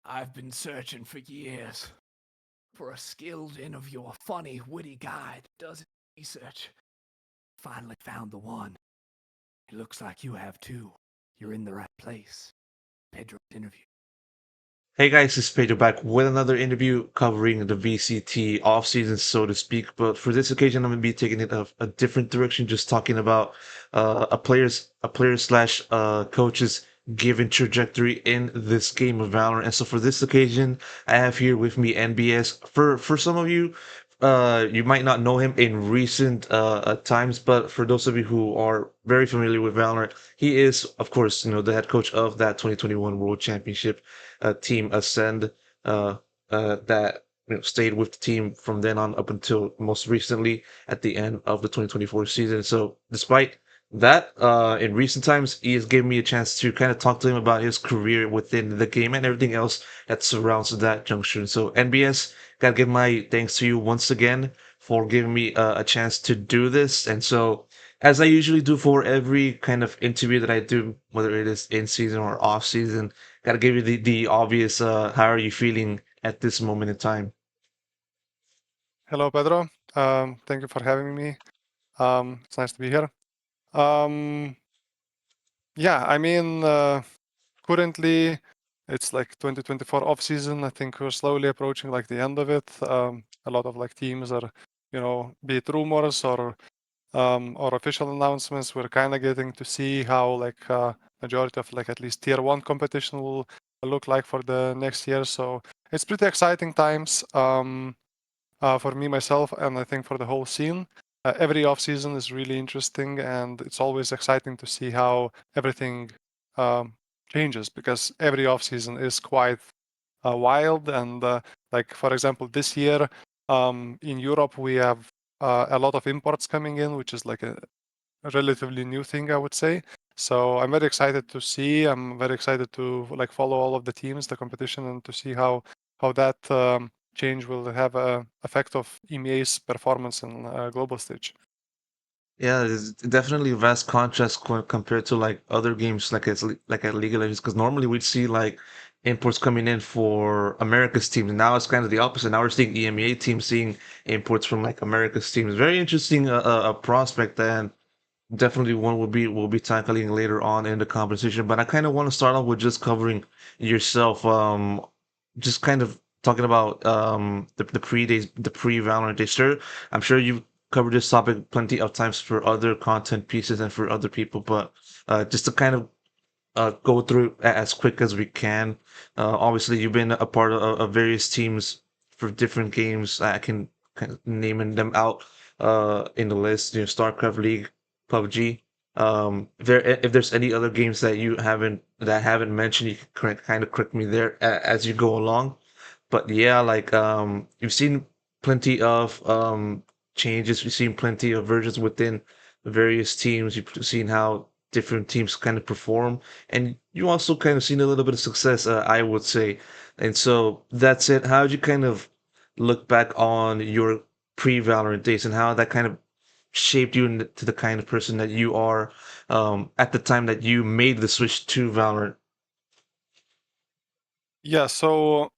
I've been searching for years for a skilled in of your funny, witty guy that does research. Finally found the one. It looks like you have too. You're in the right place. Pedro's interview. Hey guys, it's Pedro back with another interview covering the VCT off season, so to speak. But for this occasion, I'm gonna be taking it a different direction, just talking about a player slash coach's given trajectory in this game of Valorant. And so for this occasion, I have here with me NBS. For some of you, you might not know him in recent times, but for those of you who are very familiar with Valorant, he is, of course, the head coach of that 2021 World Championship team Acend that stayed with the team from then on up until most recently at the end of the 2024 season. So despite that, in recent times, he has given me a chance to kind of talk to him about his career within the game and everything else that surrounds that junction. So NBS, gotta give my thanks to you once again for giving me a chance to do this. And so, as I usually do for every kind of interview that I do, whether it is in season or off season, gotta give you the obvious. How are you feeling at this moment in time? Hello, Pedro. Thank you for having me. It's nice to be here. Um, yeah, I mean, currently it's like 2024 off season. I think we're slowly approaching like the end of it. A lot of like teams are, be it rumors or official announcements. We're kind of getting to see how like majority of like at least tier one competition will look like for the next year. So it's pretty exciting times. For me myself, and I think for the whole scene. Every off season is really interesting, and it's always exciting to see how everything um, changes because every off season is quite wild. And like for example, this year in Europe we have a lot of imports coming in, which is like a relatively new thing, I would say. So I'm very excited to see. I'm very excited to like follow all of the teams, the competition, and to see how that change will have a effect of EMEA's performance in global stage. Yeah, there's definitely a vast contrast compared to like other games, like at League of Legends, because normally we'd see like imports coming in for America's teams. And now it's kind of the opposite. Now we're seeing EMEA teams seeing imports from like America's teams. Very interesting prospect, and definitely one we'll be tackling later on in the conversation. But I kind of want to start off with just covering yourself. Just kind of talking about the pre-days, the pre-Valorant days. Sure, I'm sure you've covered this topic plenty of times for other content pieces and for other people, but just to kind of go through as quick as we can. Obviously, you've been a part of various teams for different games. I can kind of naming them out in the list. Starcraft, League, PUBG. If there's any other games that I haven't mentioned, you can kind of correct me there as you go along. But yeah, like you've seen plenty of changes. You've seen plenty of versions within various teams. You've seen how different teams kind of perform, and you also kind of seen a little bit of success, I would say. And so that's it. How did you kind of look back on your pre-Valorant days and how that kind of shaped you into the kind of person that you are at the time that you made the switch to Valorant? Yeah, so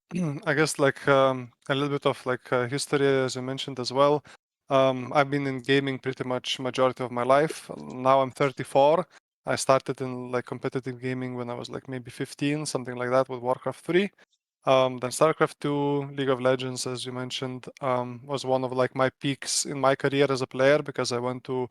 I guess like a little bit of like history, as you mentioned as well. I've been in gaming pretty much majority of my life. Now I'm 34. I started in like competitive gaming when I was like maybe 15, something like that, with Warcraft 3. Then Starcraft II, League of Legends, as you mentioned, was one of like my peaks in my career as a player because I went to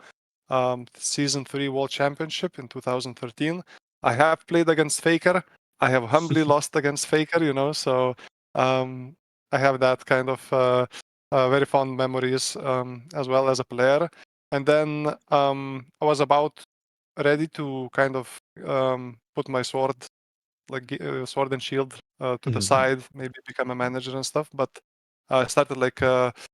Season 3 World Championship in 2013. I have played against Faker. I have humbly lost against Faker, so um, I have that kind of very fond memories as well as a player. And then I was about ready to kind of put my sword and shield to the Mhm. side, maybe become a manager and stuff. But I started like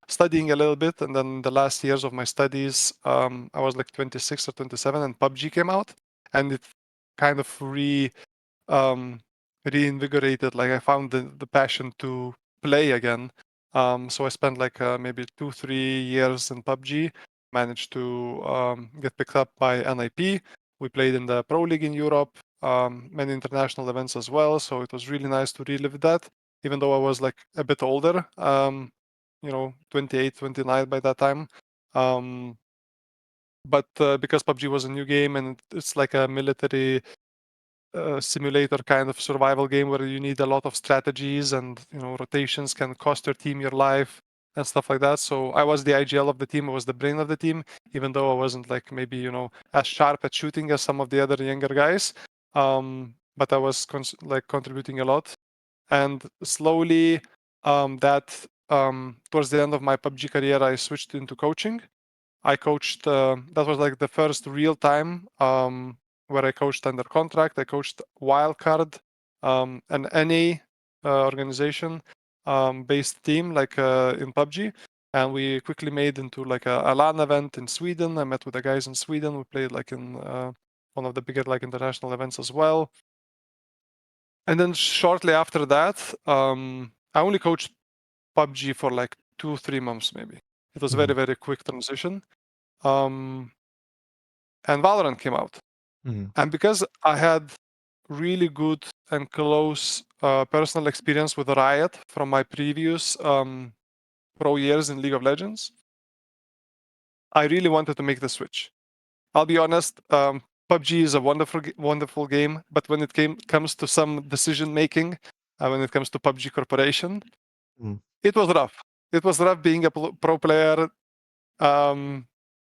studying a little bit, and then the last years of my studies, I was like 26 or 27, and PUBG came out, and it kind of um, reinvigorated. Like I found the passion to play again. So I spent like maybe 2-3 years in PUBG. Managed to get picked up by NIP. We played in the Pro League in Europe. many international events as well. So it was really nice to relive that, even though I was like a bit older, 28, 29 by that time. But because PUBG was a new game and it's like a military simulator kind of survival game where you need a lot of strategies and rotations can cost your team your life and stuff like that. So I was the IGL of the team. I was the brain of the team, even though I wasn't like maybe as sharp at shooting as some of the other younger guys. But I was contributing a lot, and slowly that towards the end of my PUBG career, I switched into coaching. I coached. That was like the first real time where I coached under contract. I coached Wildcard, an NA organization based team like in PUBG, and we quickly made into like a LAN event in Sweden. I met with the guys in Sweden. We played like in one of the bigger like international events as well. And then shortly after that, I only coached PUBG for like 2-3 months maybe. It was very very quick transition. And Valorant came out. And because I had really good and close personal experience with Riot from my previous pro years in League of Legends, I really wanted to make the switch. I'll be honest, PUBG is a wonderful game, but when it comes to some decision making, when it comes to PUBG Corporation, it was rough. It was rough being a pro player.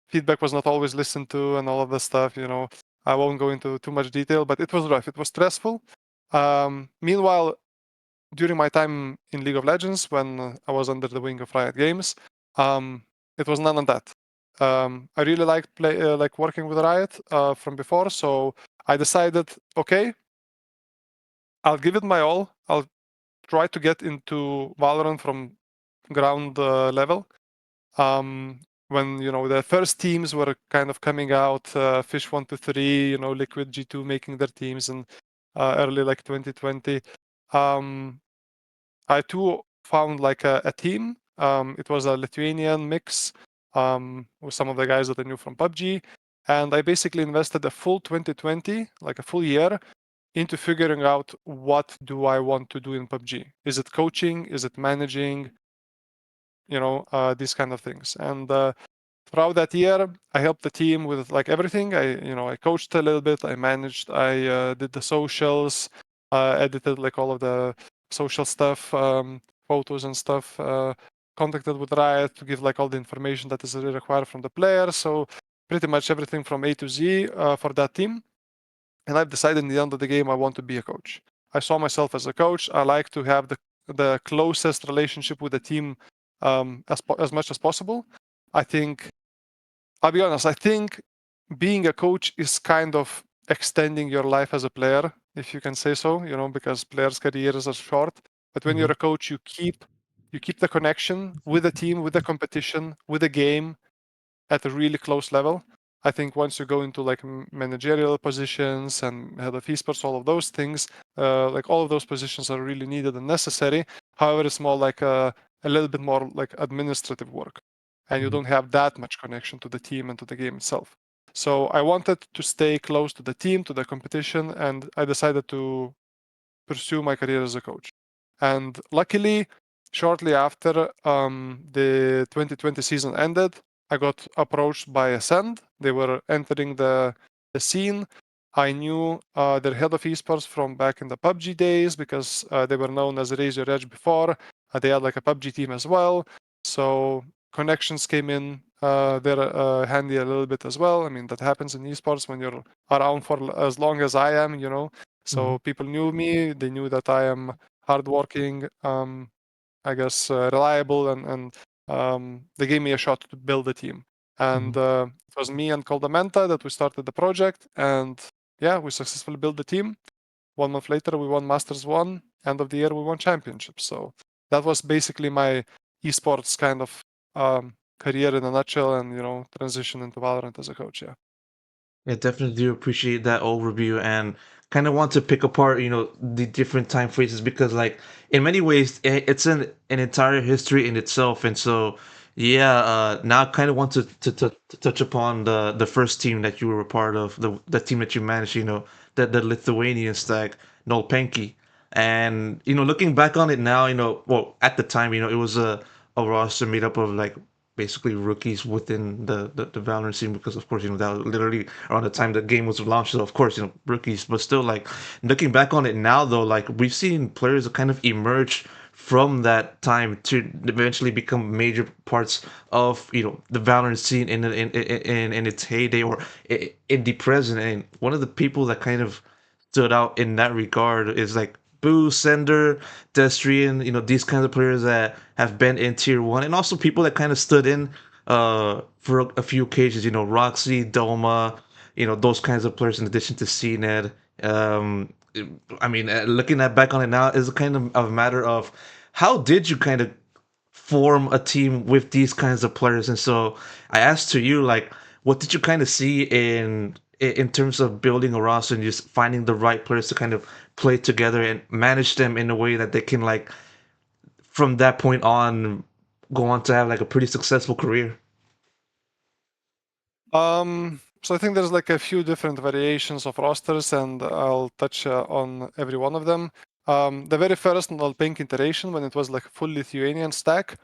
Feedback was not always listened to and all of this stuff. I won't go into too much detail, but it was rough. It was stressful. Meanwhile, during my time in League of Legends, when I was under the wing of Riot Games, it was none of that. I really liked working with Riot from before, so I decided, okay, I'll give it my all. I'll try to get into Valorant from ground level. When the first teams were kind of coming out, Fish 123, Liquid G2 making their teams in early like 2020. I too found like a team. It was a Lithuanian mix with some of the guys that I knew from PUBG, and I basically invested a full 2020, like a full year, into figuring out what do I want to do in PUBG. Is it coaching? Is it managing? These kind of things. And throughout that year, I helped the team with like everything. I coached a little bit. I managed. I did the socials, edited like all of the social stuff, photos and stuff. Contacted with Riot to give like all the information that is really required from the player. So pretty much everything from A to Z for that team. And I've decided in the end of the game I want to be a coach. I saw myself as a coach. I like to have the closest relationship with the team as much as possible. I'll be honest, I think being a coach is kind of extending your life as a player, if you can say so, because players' careers are short. But when you're a coach, you keep the connection with the team, with the competition, with the game at a really close level. I think once you go into like managerial positions and head of esports, all of those things, like all of those positions are really needed and necessary. However, it's more like a little bit more like administrative work, and you don't have that much connection to the team and to the game itself. So I wanted to stay close to the team, to the competition, and I decided to pursue my career as a coach. And luckily, shortly after the 2020 season ended, I got approached by Acend. They were entering the scene. I knew their head of esports from back in the PUBG days because they were known as Raise Your Edge before. They had like a PUBG team as well. So connections came in they're handy a little bit as well. I mean, that happens in esports when you're around for as long as I am, So people knew me. They knew that I am hardworking, I guess reliable, and they gave me a shot to build a team. And it was me and koldamenta that we started the project. And yeah, we successfully built the team. 1 month later, we won Masters 1. End of the year, we won championships. So that was basically my esports kind of career in a nutshell, and transition into Valorant as a coach. Yeah. I definitely do appreciate that overview and kind of want to pick apart, the different time phases because, like, in many ways, it's an entire history in itself. And so, yeah, now I kind of want to touch upon the first team that you were a part of, the team that you managed, the Lithuanian stack, nolpenki. And looking back on it now, well, at the time, it was a roster made up of like basically rookies within the Valorant scene, because of course that was literally around the time the game was launched, so of course rookies. But still, like, looking back on it now though, like, we've seen players kind of emerge from that time to eventually become major parts of the Valorant scene in its heyday, or in the present. And one of the people that kind of stood out in that regard is like Boo, Sender, Destrian, these kinds of players that have been in tier one, and also people that kind of stood in for a few occasions, Roxy, Doma, those kinds of players in addition to cNed. Um, I mean, looking at back on it now is a kind of a matter of how did you kind of form a team with these kinds of players. And so I asked to you, like, what did you kind of see in terms of building a roster and just finding the right players to kind of play together and manage them in a way that they can, like, from that point on, go on to have like a pretty successful career? So I think there's like a few different variations of rosters, and I'll touch on every one of them. The very first nolpenki iteration, when it was like full Lithuanian stack,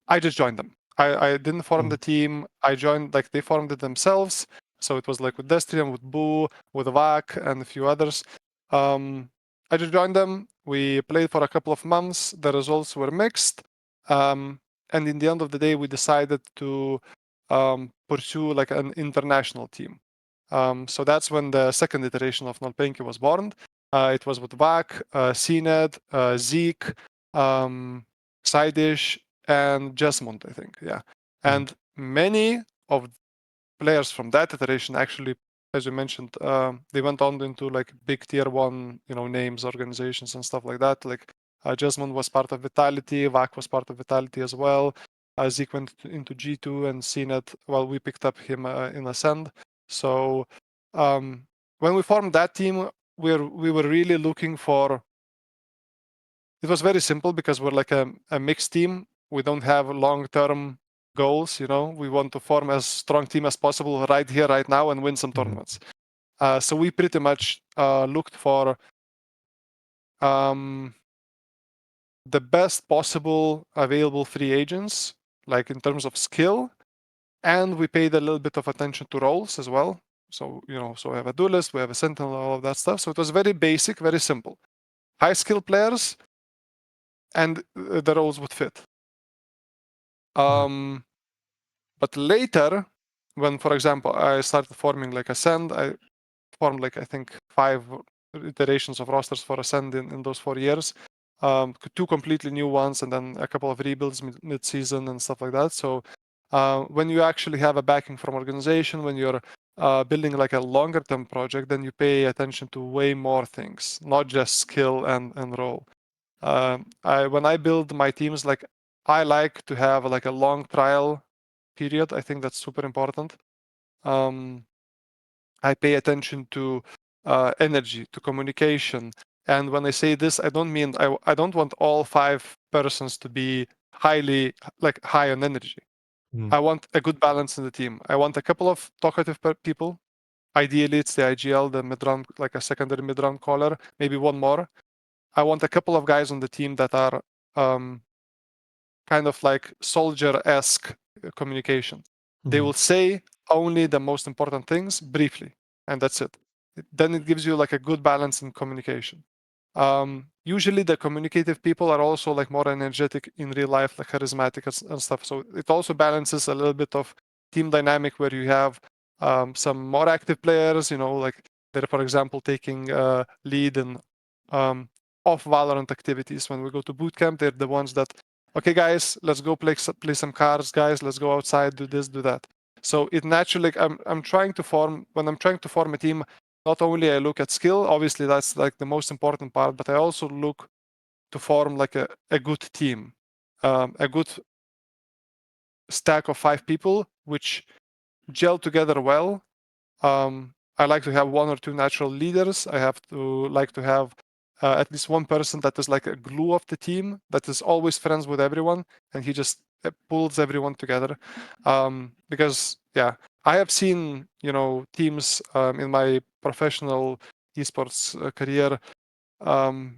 I just joined them. I didn't form the team. I joined, like, they formed it themselves. So it was like with Destrian, with Boo, with Vac, and a few others. I just joined them. We played for a couple of months. The results were mixed. And in the end of the day, we decided to pursue like an international team. So that's when the second iteration of nolpenki was born. It was with Vac, cNed, Zeek, Sidish, and Jesmond, I think. Yeah. And many of players from that iteration actually, as you mentioned, they went on into like big tier one, names, organizations, and stuff like that. Like Jesmond was part of Vitality, Vac was part of Vitality as well. Zeke went into G2, and cNed, well, we picked up him in Acend. So when we formed that team, we were really looking for. It was very simple because we're like a mixed team. We don't have long-term goals. We want to form as strong team as possible right here, right now, and win some tournaments. So we pretty much looked for the best possible available free agents, like in terms of skill, and we paid a little bit of attention to roles as well. So so we have a duelist, we have a sentinel, all of that stuff. So it was very basic, very simple. High skill players, and the roles would fit. But later, when, for example, I started forming like Acend, I formed like, I think, 5 iterations of rosters for Acend in those 4 years. 2 completely new ones, and then a couple of rebuilds mid-season and stuff like that. So when you actually have a backing from organization, when you're building like a longer term project, then you pay attention to way more things, not just skill and role. When I build my teams, like, I like to have like a long trial period. I think that's super important. I pay attention to energy, to communication. And when I say this, I don't mean I don't want all 5 persons to be high on energy. I want a good balance in the team. I want a couple of talkative people. Ideally, it's the IGL, the mid-round, like a secondary mid-round caller, maybe one more. I want a couple of guys on the team that are kind of like soldier-esque communication. They will say only the most important things briefly, and that's it. Then it gives you like a good balance in communication. Usually the communicative people are also like more energetic in real life, like charismatic and stuff. So it also balances a little bit of team dynamic where you have some more active players, like they're, for example, taking lead in off Valorant activities. When we go to bootcamp, they're the ones that, okay, guys, let's go play some cards, guys, let's go outside, do this, do that. So it naturally, I'm trying to form a team, not only I look at skill, obviously that's like the most important part, but I also look to form like a good team, a good stack of 5 people which gel together well. I like to have 1 or 2 natural leaders. I like to have at least one person that is like a glue of the team, that is always friends with everyone, and he just pulls everyone together. Because I have seen teams in my professional esports career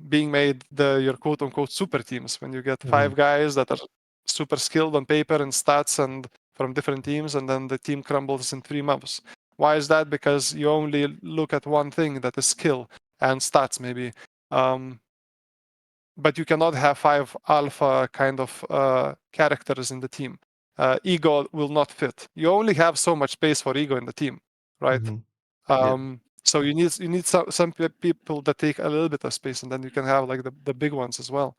being made your quote-unquote super teams, when you get Mhm. 5 guys that are super skilled on paper and stats and from different teams, and then the team crumbles in 3 months. Why is that? Because you only look at one thing, that is skill and stats maybe. But you cannot have 5 alpha kind of characters in the team. Ego will not fit. You only have so much space for ego in the team, right? Mhm. Yeah. So you need some people that take a little bit of space, and then you can have like the big ones as well.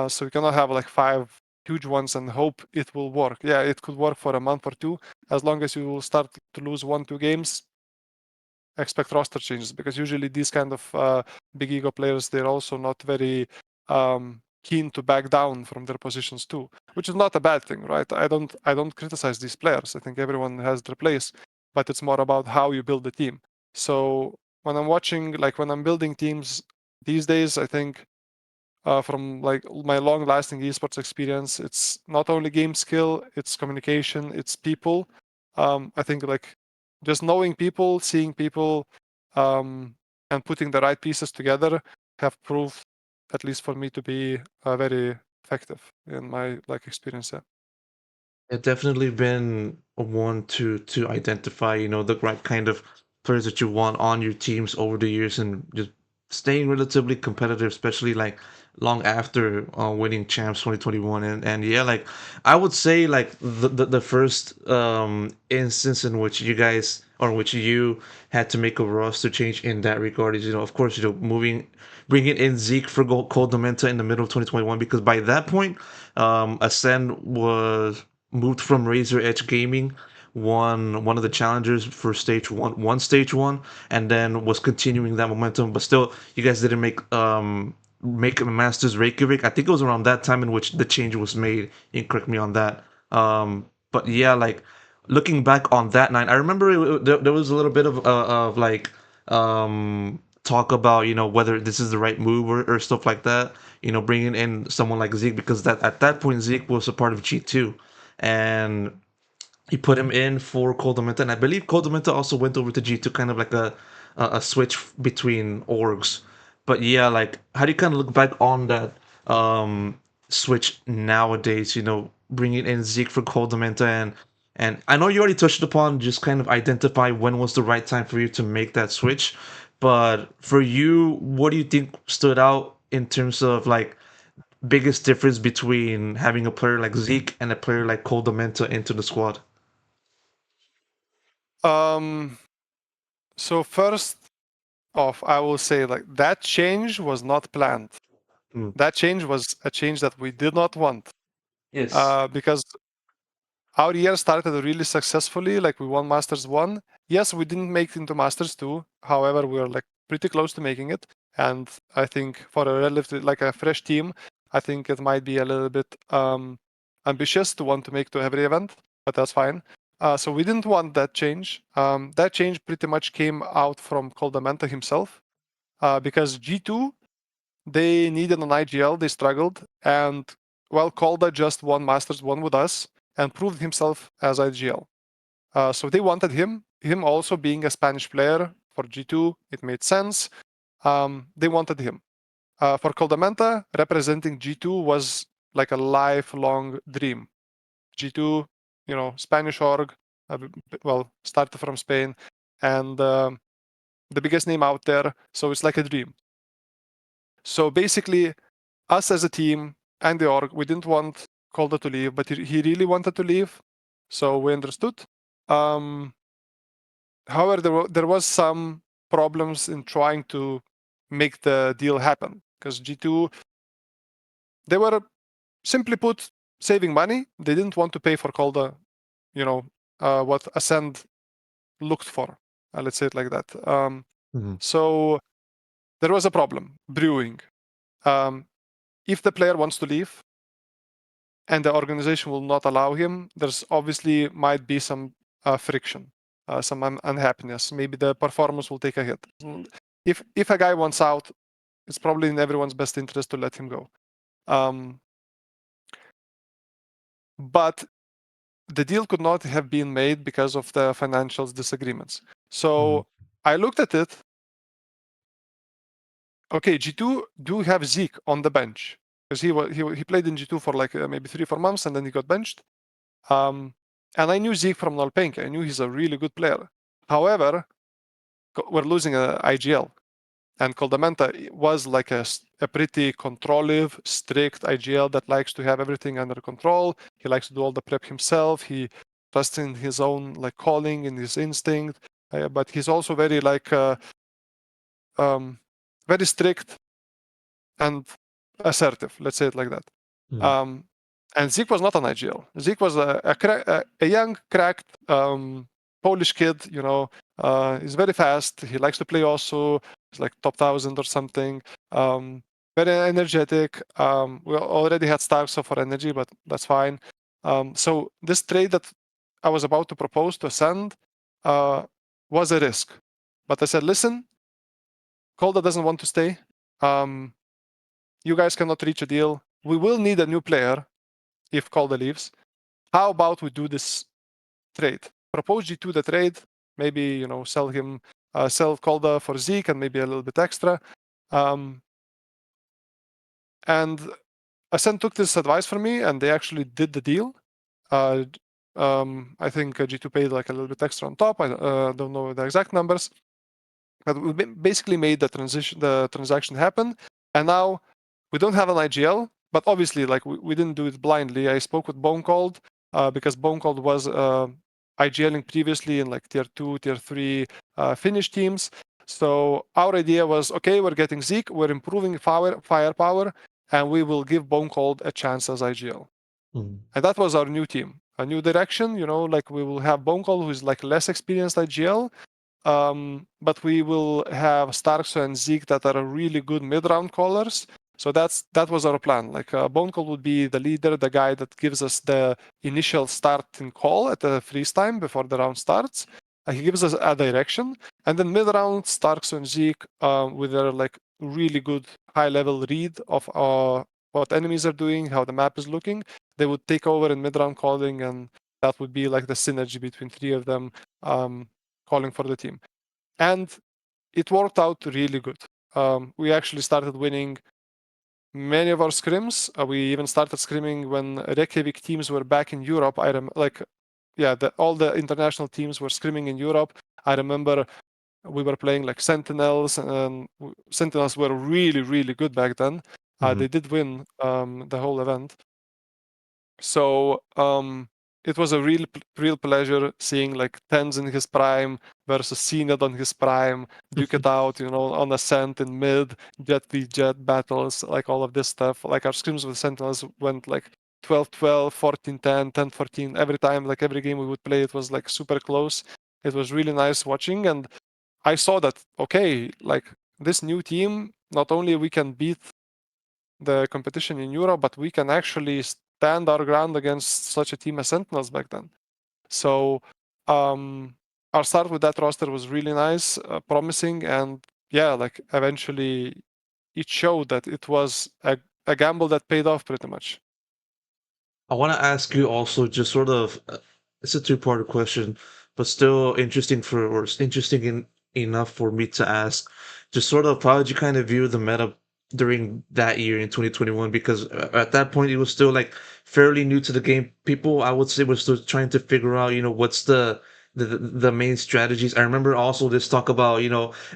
So you cannot have like 5 huge ones and hope it will work. Yeah, it could work for a month or 2. As long as you start to lose 1-2 games, expect roster changes, because usually these kind of big ego players, they're also not very keen to back down from their positions too, which is not a bad thing, right? I don't criticize these players. I think everyone has their place, but it's more about how you build the team. So when I'm watching, like when I'm building teams these days, I think from like my long-lasting esports experience, it's not only game skill, it's communication, it's people. I think like just knowing people, seeing people, and putting the right pieces together have proved, at least for me, to be very effective in my like experience. Yeah. It definitely been a one to identify, the right kind of players that you want on your teams over the years and just staying relatively competitive, especially like long after winning champs 2021. And yeah, like I would say like the first instance in which you guys or in which you had to make a roster change in that regard is, of course, bringing in Zeke for koldamenta in the middle of 2021, because by that point, Acend was moved from Razor Edge Gaming, won one of the challengers for stage one, and then was continuing that momentum. But still, you guys didn't make a Masters Reykjavik. I think it was around that time in which the change was made. You can correct me on that. But yeah, like looking back on that night, I remember there was a little bit of like talk about whether this is the right move or stuff like that. Bringing in someone like Zeke, because that at that point Zeke was a part of G2, and he put him in for koldamenta, and I believe koldamenta also went over to G2, kind of like a switch between orgs. But yeah, like how do you kind of look back on that switch nowadays? Bringing in Zeke for koldamenta, and I know you already touched upon just kind of identify when was the right time for you to make that switch. But for you, what do you think stood out in terms of like biggest difference between having a player like Zeke and a player like koldamenta into the squad? Um. So first off, I will say like that change was not planned. Mm. That change was a change that we did not want. Yes. Because our year started really successfully. Like we won Masters 1. Yes, we didn't make it into Masters 2. However, we were like pretty close to making it. And I think for a relatively like a fresh team, I think it might be a little bit ambitious to want to make to every event, but that's fine. So we didn't want that change. That change pretty much came out from koldamenta himself, because G2, they needed an IGL, they struggled, and well, Kolda just won Masters 1 with us and proved himself as IGL. So they wanted him. Him also being a Spanish player for G2, it made sense. They wanted him. For koldamenta, representing G2 was like a lifelong dream. G2, Spanish org, well, started from Spain, and the biggest name out there. So it's like a dream. So basically, us as a team and the org, we didn't want Kolda to leave, but he really wanted to leave. So we understood. However, there was some problems in trying to make the deal happen, because G2, they were, simply put, saving money. They didn't want to pay for Kolda, what Acend looked for. Let's say it like that. Mhm. So there was a problem brewing. If the player wants to leave and the organization will not allow him, there's obviously might be some friction, some unhappiness. Maybe the performance will take a hit. If a guy wants out, it's probably in everyone's best interest to let him go. But the deal could not have been made because of the financial disagreements. So Mhm. I looked at it okay, G2 do have Zeek on the bench because he played in G2 for like maybe 3-4 months and then he got benched. And I knew Zeek from nolpenki. I knew he's a really good player. However, we're losing a IGL. And koldamenta was like a pretty controllive, strict IGL that likes to have everything under control. He likes to do all the prep himself. He trusts in his own like calling and his instinct. But he's also very like very strict and assertive. Let's say it like that. And Zeek was not an IGL. Zeek was a young, cracked Polish kid. You know, he's very fast. He likes to play also. He's like top 1,000 or something. Very energetic. We already had stacks for energy, but that's fine. So this trade that I was about to propose to Acend was a risk. But I said, listen, Kolda doesn't want to stay. You guys cannot reach a deal. We will need a new player if Kolda leaves. How about we do this trade? Propose G2 the trade. Maybe, you know, sell Kolda for Zeek and maybe a little bit extra. And Acend took this advice from me and they actually did the deal. I think G2 paid like a little bit extra on top. I don't know the exact numbers. But we basically made the transaction happen. And now we don't have an IGL, but obviously, like we didn't do it blindly. I spoke with BoneCold because BoneCold was IGLing previously in like tier 2, tier 3 Finnish teams. So our idea was, okay, we're getting Zeek, we're improving firepower, and we will give BoneCold a chance as IGL. And that was our new team, a new direction. You know, like we will have BoneCold, who's like less experienced IGL. But we will have Starkso and Zeek that are really good mid-round callers. So that was our plan. Like BoneCold would be the leader, the guy that gives us the initial starting call at the freeze time before the round starts. He gives us a direction, and then mid-round Starkso and Zeek with their like really good high-level read of what enemies are doing, how the map is looking. They would take over in mid-round calling, and that would be like the synergy between three of them. Calling for the team. And it worked out really good. We actually started winning many of our scrims. We even started scrimming when Reykjavik teams were back in Europe. All the international teams were scrimming in Europe. I remember we were playing like Sentinels, and Sentinels were really, really good back then. They did win the whole event. So it was a real pleasure seeing like Tens in his prime versus cNed on his prime, duke it out, you know, on Acend in mid, jet v jet battles, like all of this stuff. Like our scrims with Sentinels went like 12-12, 14-10, 10-14. Every time, like every game we would play, it was like super close. It was really nice watching, and I saw that, okay, like this new team, not only we can beat the competition in Europe, but we can actually stand our ground against such a team as Sentinels back then. So our start with that roster was really nice, promising, and yeah, like eventually it showed that it was a gamble that paid off pretty much. I want to ask you also just sort of it's a two-part question, but still enough for me to ask. Just sort of how did you kind of view the meta during that year in 2021? Because at that point it was still like fairly new to the game. People, I would say, were still trying to figure out, what's the main strategies. I remember also this talk about,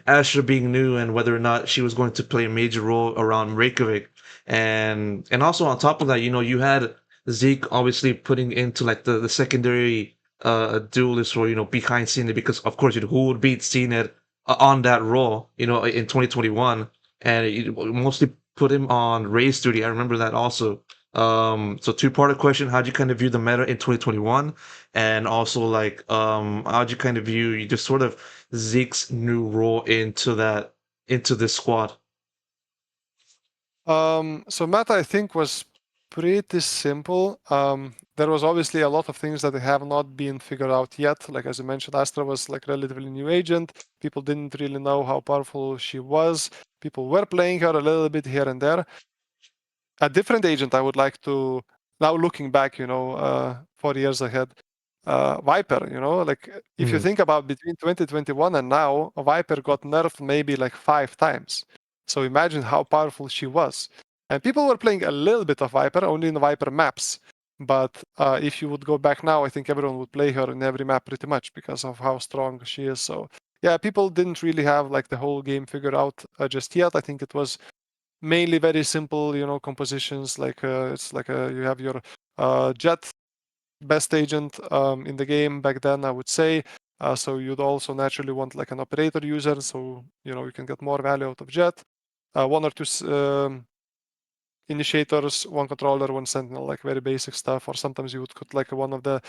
Asher being new and whether or not she was going to play a major role around Reykjavik. And also on top of that, you had Zeke obviously putting into like the secondary duelist role, behind cNed because of course, who would beat cNed on that role, in 2021, and it mostly put him on race duty. I remember that also. So two-part question: how'd you kind of view the meta in 2021, and also like how'd you kind of view just sort of Zeke's new role into this squad? So meta, I think, was pretty simple. There was obviously a lot of things that have not been figured out yet. Like as you mentioned, Astra was like relatively new agent. People didn't really know how powerful she was. People were playing her a little bit here and there. A different agent I would like to, now looking back, 4 years ahead, Viper, like if you think about between 2021 and now, Viper got nerfed maybe like 5 times. So imagine how powerful she was. And people were playing a little bit of Viper, only in Viper maps. But if you would go back now, I think everyone would play her in every map pretty much because of how strong she is. So yeah, people didn't really have like the whole game figured out just yet. I think it was mainly very simple, compositions. Like it's like you have your Jet best agent in the game back then, I would say. So you'd also naturally want like an operator user, so you can get more value out of Jet. One or two initiators, one controller, one sentinel, like very basic stuff. Or sometimes you would put like one of the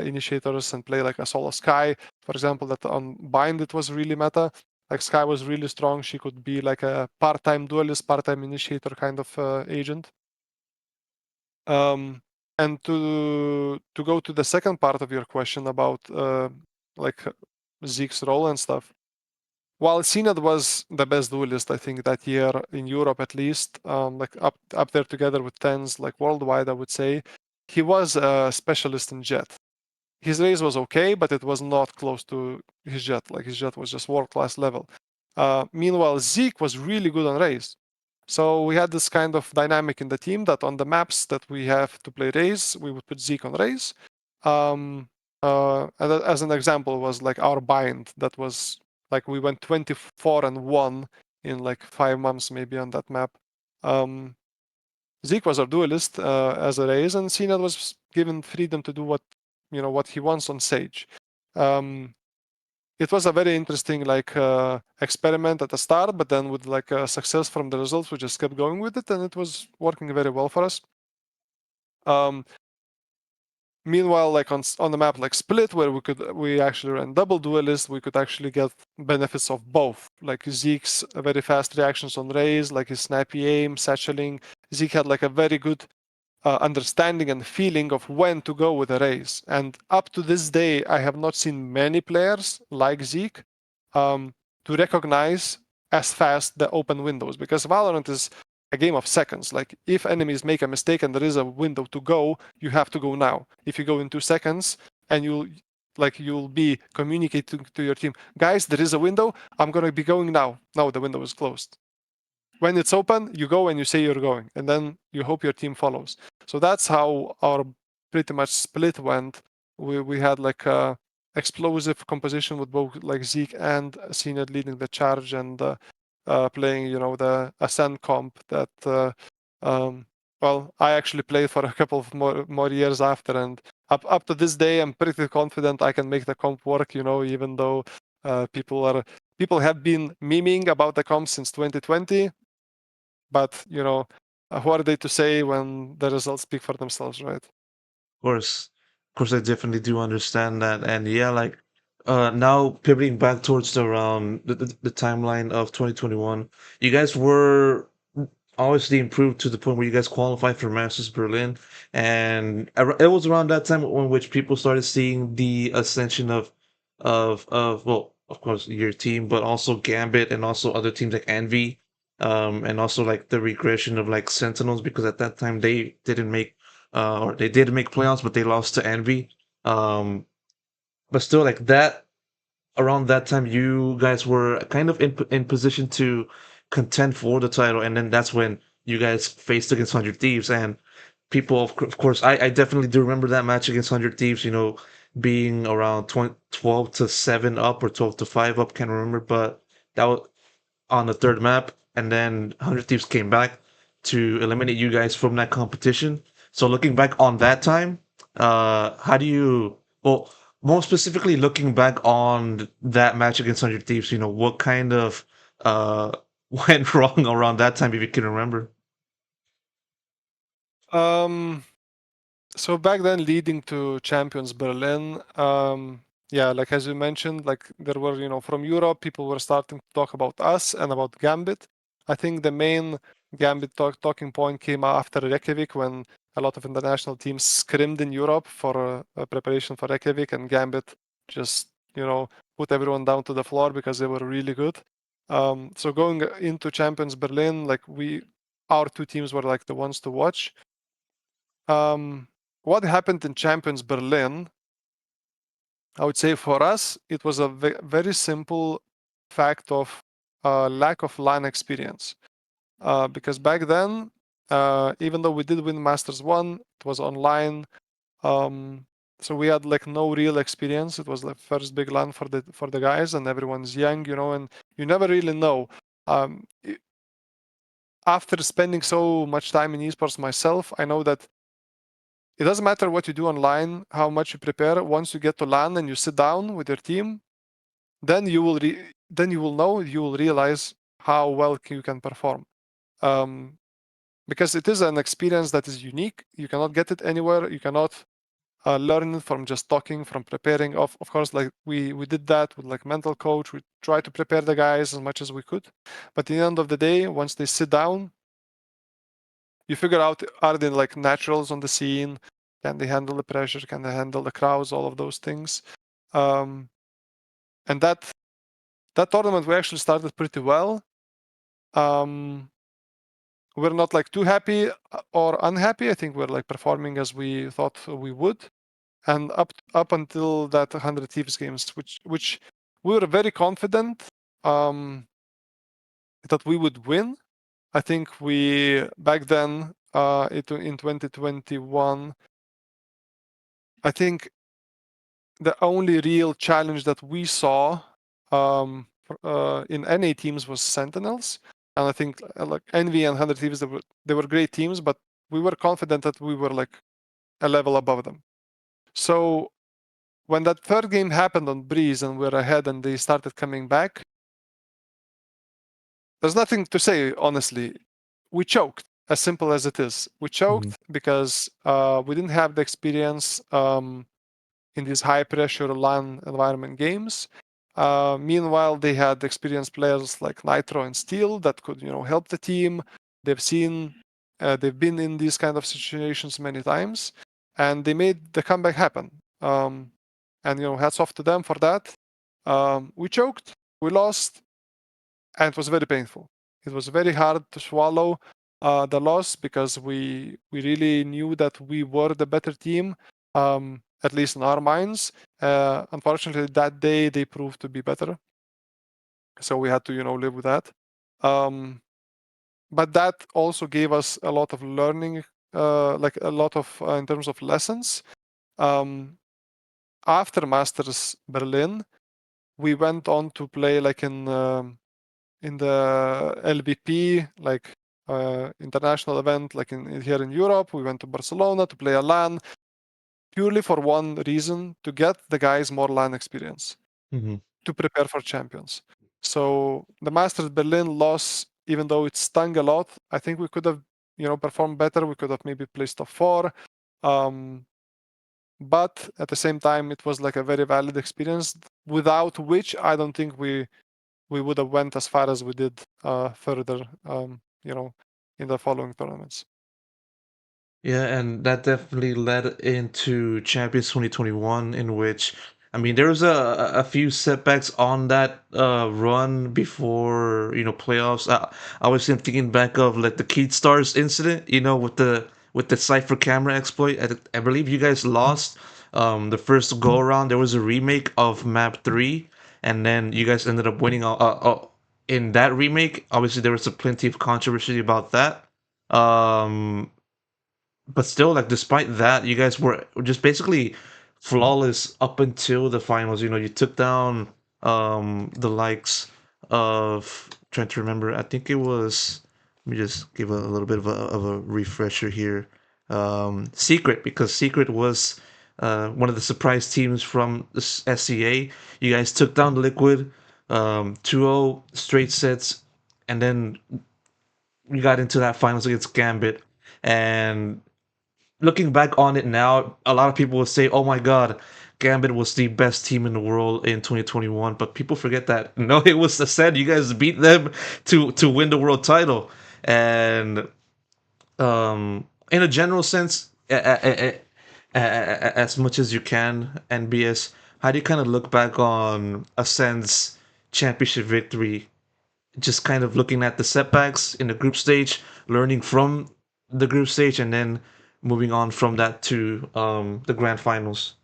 initiators and play like a solo Sky, for example. That on Bind it was really meta. Like Sky was really strong. She could be like a part-time duelist, part-time initiator kind of agent. And to go to the second part of your question about like Zeke's role and stuff. While cNed was the best duelist, I think that year in Europe at least, like up there together with TenZ, like worldwide, I would say, he was a specialist in Jet. His raise was okay, but it was not close to his Jet. Like his Jet was just world-class level. Meanwhile, Zeke was really good on raise. So we had this kind of dynamic in the team that on the maps that we have to play raise, we would put Zeke on raise. And as an example was like our bind that was like we went 24-1 in like 5 months maybe on that map. Zeke was our duelist as a raise, and cNed was given freedom to do what he wants on Sage. It was a very interesting like experiment at the start, but then with like success from the results, we just kept going with it, and it was working very well for us. Meanwhile, like on the map like Split, where we actually ran double duelist, we could actually get benefits of both. Like Zeke's very fast reactions on raise, like his snappy aim, satcheling. Zeke had like a very good understanding and feeling of when to go with a raise. And up to this day, I have not seen many players like Zeke to recognize as fast the open windows, because Valorant is a game of seconds. Like if enemies make a mistake and there is a window to go, you have to go now. If you go in 2 seconds and you'll be communicating to your team, guys, there is a window, I'm gonna be going now. No, the window is closed. When it's open, you go and you say you're going, and then you hope your team follows. So that's how our pretty much split went. We had like a explosive composition with both like Zeke and cNed leading the charge and playing, the Acend comp that I actually played for a couple of more years after, and up to this day, I'm pretty confident I can make the comp work. Even though people have been memeing about the comp since 2020, but who are they to say when the results speak for themselves, right? Of course, I definitely do understand that, and yeah, like now pivoting back towards the timeline of 2021, you guys were obviously improved to the point where you guys qualified for Masters Berlin, and it was around that time in which people started seeing the ascension of well, of course, your team, but also Gambit and also other teams like Envy, and also like the regression of like Sentinels, because at that time they didn't make or they did make playoffs, but they lost to Envy. But still, like that, around that time, you guys were kind of in position to contend for the title, and then that's when you guys faced against 100 Thieves, and people, of course, I definitely do remember that match against 100 Thieves. Being around 12 to 7 up or 12 to 5 up, can't remember, but that was on the third map, and then 100 Thieves came back to eliminate you guys from that competition. So looking back on that time, how do you, well, more specifically looking back on that match against 100 Thieves, what kind of uh went wrong around that time, if you can remember? So back then, leading to Champions Berlin, yeah, like as you mentioned, like there were, from Europe, people were starting to talk about us and about Gambit. I think the main Gambit talking point came after Reykjavik, when a lot of international teams scrimmed in Europe for preparation for Reykjavik, and Gambit just, put everyone down to the floor because they were really good. So going into Champions Berlin, like our 2 teams were like the ones to watch. What happened in Champions Berlin, I would say for us, it was a very simple fact of lack of LAN experience. Because back then, even though we did win Masters 1, it was online. So we had like no real experience. It was the first big LAN for the guys, and everyone's young, and you never really know. After spending so much time in esports myself, I know that it doesn't matter what you do online, how much you prepare. Once you get to LAN and you sit down with your team, then you will realize how well you can perform. Because it is an experience that is unique. You cannot get it anywhere. You cannot learn it from just talking, from preparing. Of course, like we did that with like mental coach. We try to prepare the guys as much as we could. But at the end of the day, once they sit down, you figure out, are they like naturals on the scene? Can they handle the pressure? Can they handle the crowds? All of those things. And that tournament we actually started pretty well. We're not like too happy or unhappy. I think we're like performing as we thought we would. And up until that 100 Thieves games, which we were very confident that we would win. I think we back then in 2021, I think the only real challenge that we saw in NA teams was Sentinels. And I think like Envy and 100 Thieves, they were great teams, but we were confident that we were like a level above them. So when that third game happened on Breeze and we're ahead and they started coming back, there's nothing to say, honestly. We choked, as simple as it is. We choked because we didn't have the experience in these high-pressure LAN environment games. Meanwhile, they had experienced players like Nitro and Steel that could, help the team. They've been in these kind of situations many times, and they made the comeback happen. And hats off to them for that. We choked, we lost, and it was very painful. It was very hard to swallow the loss because we really knew that we were the better team, at least in our minds. Unfortunately, that day they proved to be better, so we had to live with that. But that also gave us a lot of learning, like a lot of in terms of lessons. After Masters Berlin, we went on to play like in the LVP, like international event, like here in Europe. We went to Barcelona to play a LAN, purely for one reason: to get the guys more LAN experience, to prepare for champions. So the Masters Berlin loss, even though it stung a lot, I think we could have, performed better. We could have maybe placed top 4. But at the same time, it was like a very valid experience, without which I don't think we would have went as far as we did further, in the following tournaments. Yeah, and that definitely led into Champions 2021, in which, I mean, there was a few setbacks on that run before, playoffs. Obviously, I'm thinking back of like the Keat Stars incident, with the Cypher camera exploit. I believe you guys lost the first go around. There was a remake of Map 3, and then you guys ended up winning in that remake. Obviously, there was plenty of controversy about that. But still, like, despite that, you guys were just basically flawless up until the finals. You took down the likes of, trying to remember, I think it was, let me just give a little bit of a refresher here. Secret, because Secret was one of the surprise teams from the SCA. You guys took down Liquid 2-0 straight sets, and then we got into that finals against Gambit. And looking back on it now, a lot of people will say, "Oh my God, Gambit was the best team in the world in 2021." But people forget that no, it was Acend. You guys beat them to win the world title. And in a general sense, as much as you can, NBS, how do you kind of look back on Ascend's championship victory? Just kind of looking at the setbacks in the group stage, learning from the group stage, and then moving on from that to the grand finals.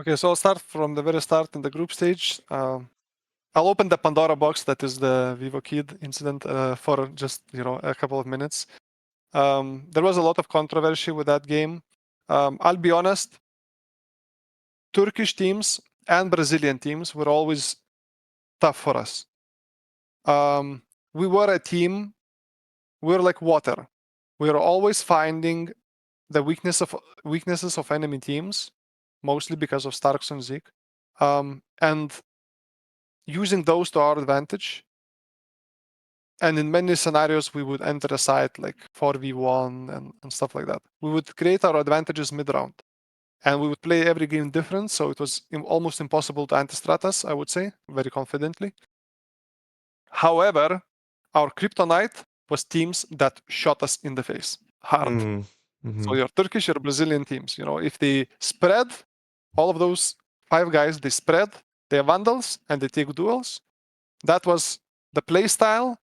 Okay, so I'll start from the very start in the group stage. I'll open the Pandora box that is the Vivo Kid incident for just a couple of minutes. There was a lot of controversy with that game. I'll be honest, Turkish teams and Brazilian teams were always tough for us. We were a team, we were like water. We were always finding the weaknesses of enemy teams, mostly because of Starks and Zeek, and using those to our advantage. And in many scenarios, we would enter a site like 4v1 and stuff like that. We would create our advantages mid-round. And we would play every game different, so it was almost impossible to anti-strat us, I would say, very confidently. However, our kryptonite was teams that shot us in the face hard. Mm-hmm. So your Turkish or Brazilian teams, if they spread, all of those 5 guys, they spread, they have vandals, and they take duels. That was the play style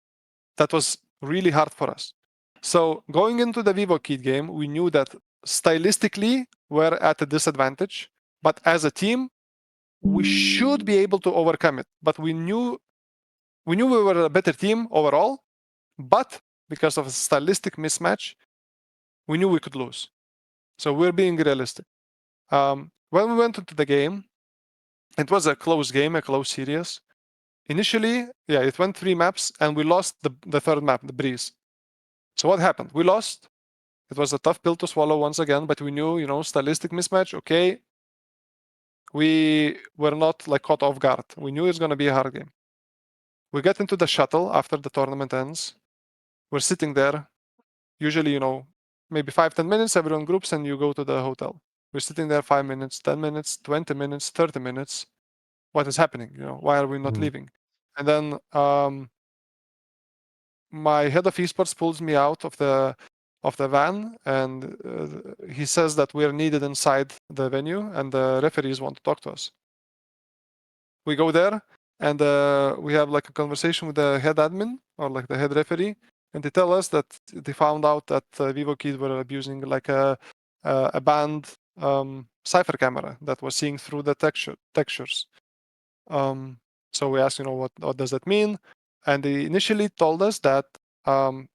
that was really hard for us. So going into the Vivo Kid game, we knew that stylistically we're at a disadvantage, but as a team, we should be able to overcome it. But we knew we were a better team overall, but because of a stylistic mismatch, we knew we could lose. So we're being realistic. When we went into the game, it was a close game, a close series. Initially, it went 3 maps, and we lost the third map, the Breeze. So what happened? We lost. It was a tough pill to swallow once again, but we knew, stylistic mismatch, okay. We were not like caught off guard. We knew it's going to be a hard game. We get into the shuttle after the tournament ends. We're sitting there. Usually, maybe 5-10 minutes, everyone groups and you go to the hotel. We're sitting there 5 minutes, 10 minutes, 20 minutes, 30 minutes. What is happening? Why are we not leaving? And then my head of esports pulls me out of the van, and he says that we're needed inside the venue and the referees want to talk to us. We go there and we have like a conversation with the head admin or like the head referee, and they tell us that they found out that Vivo Kids were abusing like a banned cipher camera that was seeing through the textures. So we asked, what does that mean? And they initially told us that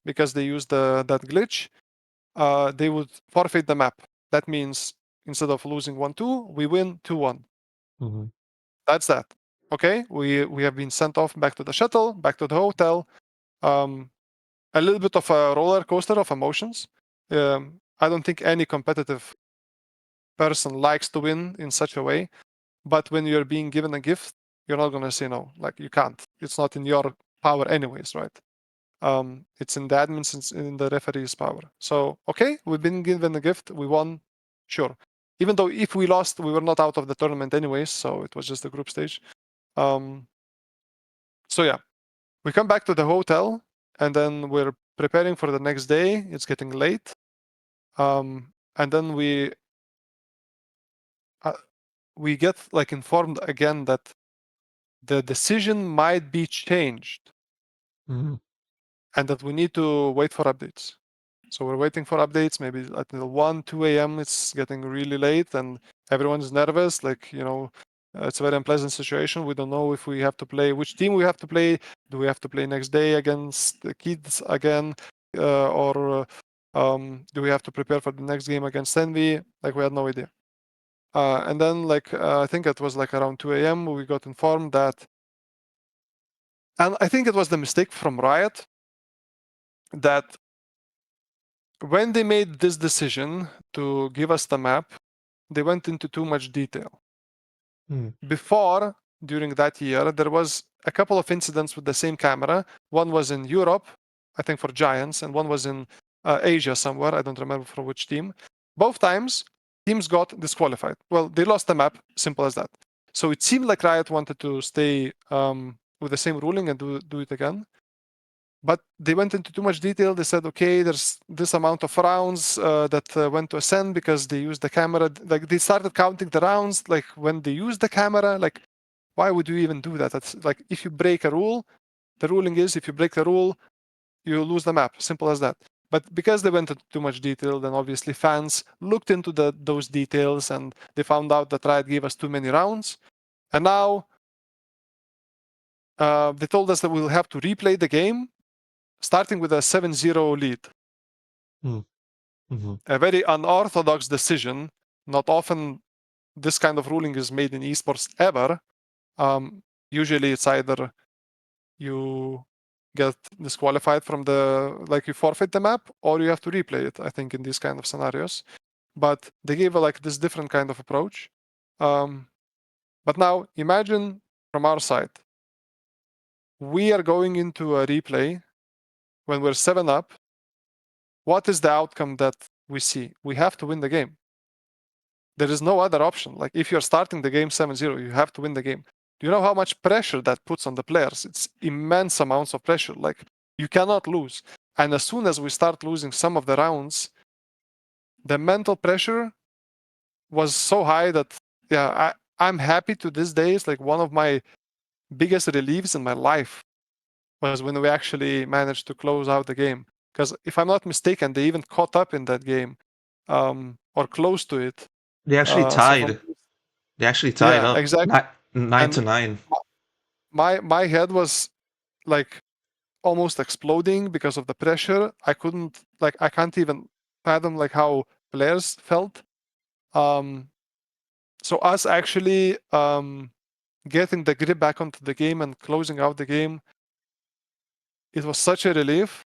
because they used that glitch, they would forfeit the map. That means instead of losing 1-2, we win 2-1. Mm-hmm. That's that. Okay, we have been sent off back to the shuttle, back to the hotel. A little bit of a roller coaster of emotions. I don't think any competitive person likes to win in such a way, but when you're being given a gift, you're not gonna say no. Like you can't. It's not in your power anyways, right? It's in the admin's, it's in the referee's power. So okay, we've been given a gift. We won, sure. Even though if we lost, we were not out of the tournament anyways, so it was just the group stage. So yeah, we come back to the hotel and then we're preparing for the next day. It's getting late, and then we get like informed again that the decision might be changed, and that we need to wait for updates. So we're waiting for updates, maybe until 1-2 a.m. It's getting really late and everyone's nervous. Like, it's a very unpleasant situation. We don't know if we have to play, which team we have to play. Do we have to play next day against the kids again? Or do we have to prepare for the next game against Envy? Like, we had no idea. And then, I think it was like around 2 a.m. we got informed that, and I think it was the mistake from Riot, that when they made this decision to give us the map, they went into too much detail. Before, during that year, there was a couple of incidents with the same camera. One was in Europe, I think for Giants, and one was in Asia somewhere. I don't remember for which team. Both times, teams got disqualified. Well, they lost the map, simple as that. So it seemed like Riot wanted to stay with the same ruling and do it again. But they went into too much detail. They said, okay, there's this amount of rounds that went to Acend because they used the camera. Like they started counting the rounds, like when they used the camera. Like, why would you even do that? That's like if you break a rule, the ruling is if you break the rule, you lose the map. Simple as that. But because they went into too much detail, then obviously fans looked into those details and they found out that Riot gave us too many rounds. And now they told us that we'll have to replay the game, starting with a 7-0 lead. Mm-hmm. A very unorthodox decision. Not often this kind of ruling is made in esports ever. Usually it's either you get disqualified from you forfeit the map, or you have to replay it, I think, in these kind of scenarios. But they gave this different kind of approach. But now imagine from our side, we are going into a replay when we're 7 up. What is the outcome that we see? We have to win the game. There is no other option. Like, if you're starting the game 7-0, you have to win the game. Do you know how much pressure that puts on the players? It's immense amounts of pressure. Like, you cannot lose. And as soon as we start losing some of the rounds, the mental pressure was so high that, yeah, I'm happy to this day. It's like one of my biggest reliefs in my life was when we actually managed to close out the game. Because if I'm not mistaken, they even caught up in that game, or close to it. They actually So from tied. They actually tied yeah, up exactly. nine And to nine. my head was like almost exploding because of the pressure. I can't even fathom like how players felt. So us actually getting the grip back onto the game and closing out the game, it was such a relief.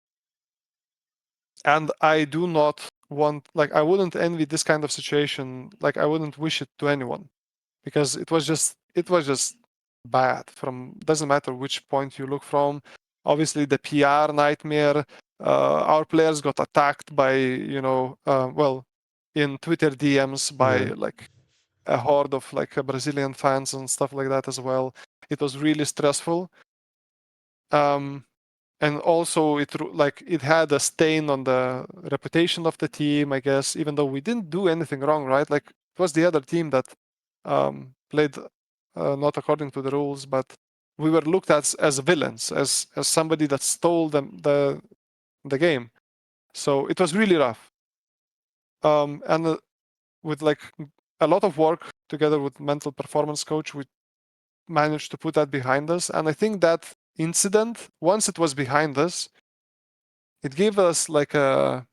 And I do not want, I wouldn't envy this kind of situation. Like, I wouldn't wish it to anyone, because it was just bad. Doesn't matter which point you look from. Obviously, the PR nightmare. Our players got attacked by, in Twitter DMs by Yeah. a horde of Brazilian fans and stuff like that as well. It was really stressful. And also it had a stain on the reputation of the team, I guess, even though we didn't do anything wrong, right? Like, it was the other team that played not according to the rules, but we were looked at as villains, as somebody that stole the game. So it was really rough. And with a lot of work together with mental performance coach, we managed to put that behind us. And I think that incident, once it was behind us, it gave us a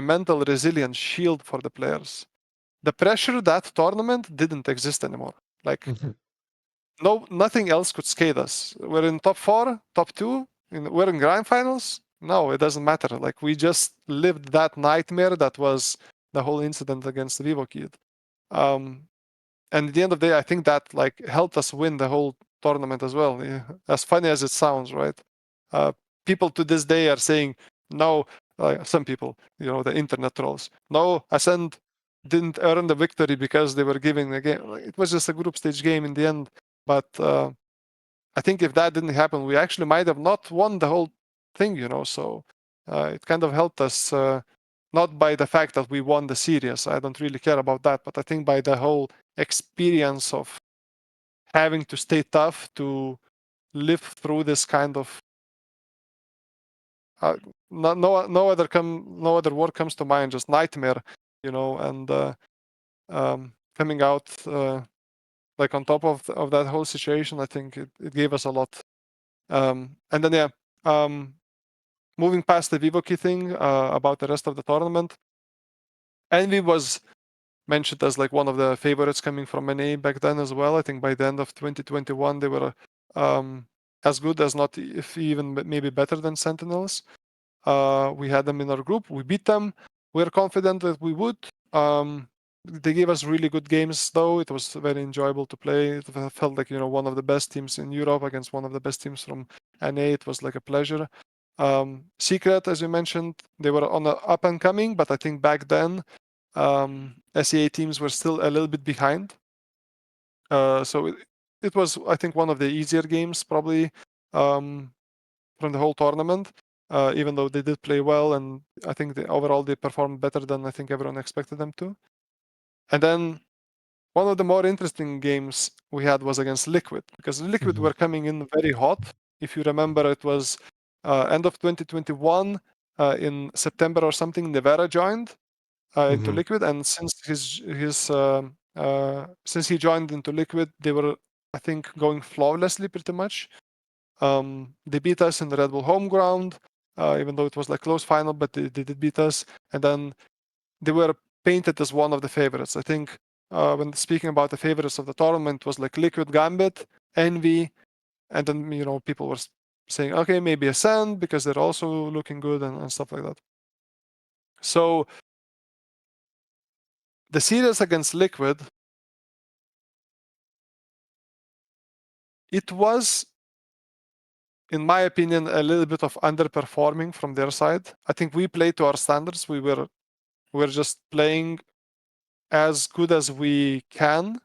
mental resilience shield for the players. The pressure that tournament didn't exist anymore. Nothing else could skate us. We're in top 4, top 2, we're in grand finals. No, it doesn't matter. Like, we just lived that nightmare that was the whole incident against the Vivo kid. And at the end of the day, I think that helped us win the whole tournament as well. Yeah. As funny as it sounds, right? People to this day are saying, no, some people, the internet trolls, no, Acend didn't earn the victory because they were giving the game. It was just a group stage game in the end. But I think if that didn't happen, we actually might have not won the whole thing, So it kind of helped us, not by the fact that we won the series. I don't really care about that. But I think by the whole experience of having to stay tough to live through this kind of no other word comes to mind, just nightmare, and coming out on top of that whole situation. I think it gave us a lot. And then moving past the Vivo key thing, about the rest of the tournament, Envy was mentioned as one of the favorites coming from NA back then as well. I think by the end of 2021 they were as good as not, if even maybe better than Sentinels. We had them in our group. We beat them. We're confident that we would. They gave us really good games, though. It was very enjoyable to play. It felt like one of the best teams in Europe against one of the best teams from NA. It was like a pleasure. Secret, as you mentioned, they were on the up and coming, but I think back then SEA teams were still a little bit behind. So it was, I think, one of the easier games probably from the whole tournament. Even though they did play well, and I think overall they performed better than I think everyone expected them to. And then one of the more interesting games we had was against Liquid, because Liquid were coming in very hot. If you remember, it was end of 2021, in September or something, Nevera joined into Liquid, and since since he joined into Liquid, they were, I think, going flawlessly pretty much. They beat us in the Red Bull home ground, even though it was like close final, but they did beat us. And then they were painted as one of the favorites. I think when speaking about the favorites of the tournament, was like Liquid, Gambit, Envy, and then people were saying, okay, maybe Acend because they're also looking good and stuff like that. So the series against Liquid, it was, in my opinion, a little bit of underperforming from their side. I think we played to our standards. We were just playing as good as we can.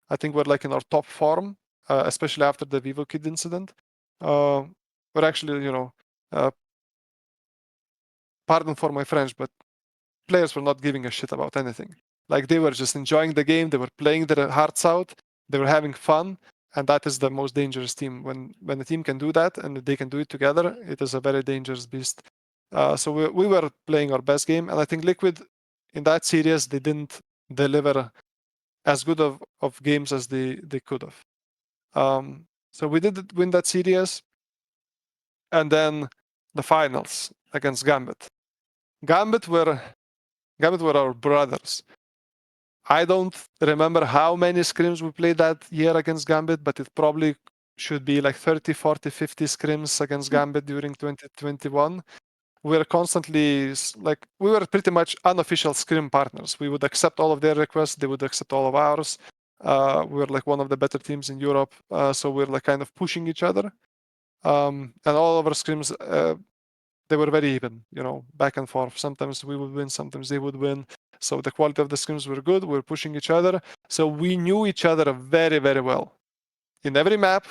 I think we're like in our top form, especially after the Vivo Kid incident. We're actually, pardon for my French, but players were not giving a shit about anything. Like they were just enjoying the game. They were playing their hearts out. They were having fun. And that is the most dangerous team. When the team can do that and they can do it together, it is a very dangerous beast. So we were playing our best game. And I think Liquid, in that series, they didn't deliver as good of games as they could have. So we did win that series. And then the finals against Gambit. Gambit were our brothers. I don't remember how many scrims we played that year against Gambit, but it probably should be like 30, 40, 50 scrims against Gambit during 2021. We were constantly, we were pretty much unofficial scrim partners. We would accept all of their requests. They would accept all of ours. We were like one of the better teams in Europe. So we're like kind of pushing each other. And all of our scrims, they were very even, back and forth. Sometimes we would win, sometimes they would win. So the quality of the scrims were good. We were pushing each other. So we knew each other very, very well. In every map,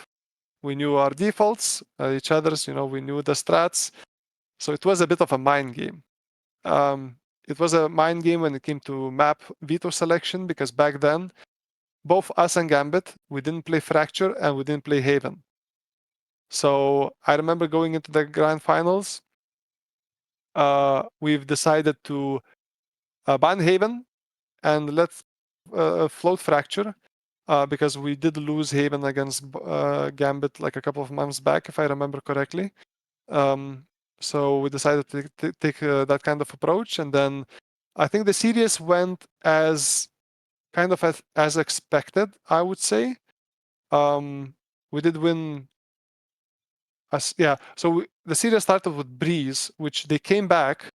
we knew our defaults, each other's, we knew the strats. So it was a bit of a mind game. It was a mind game when it came to map veto selection, because back then, both us and Gambit, we didn't play Fracture and we didn't play Haven. So I remember going into the grand finals, we've decided to ban Haven and let's float Fracture, because we did lose Haven against Gambit like a couple of months back, if I remember correctly. So we decided to take that kind of approach, and then I think the series went as kind of as expected, I would say. We did win. So the series started with Breeze, which they came back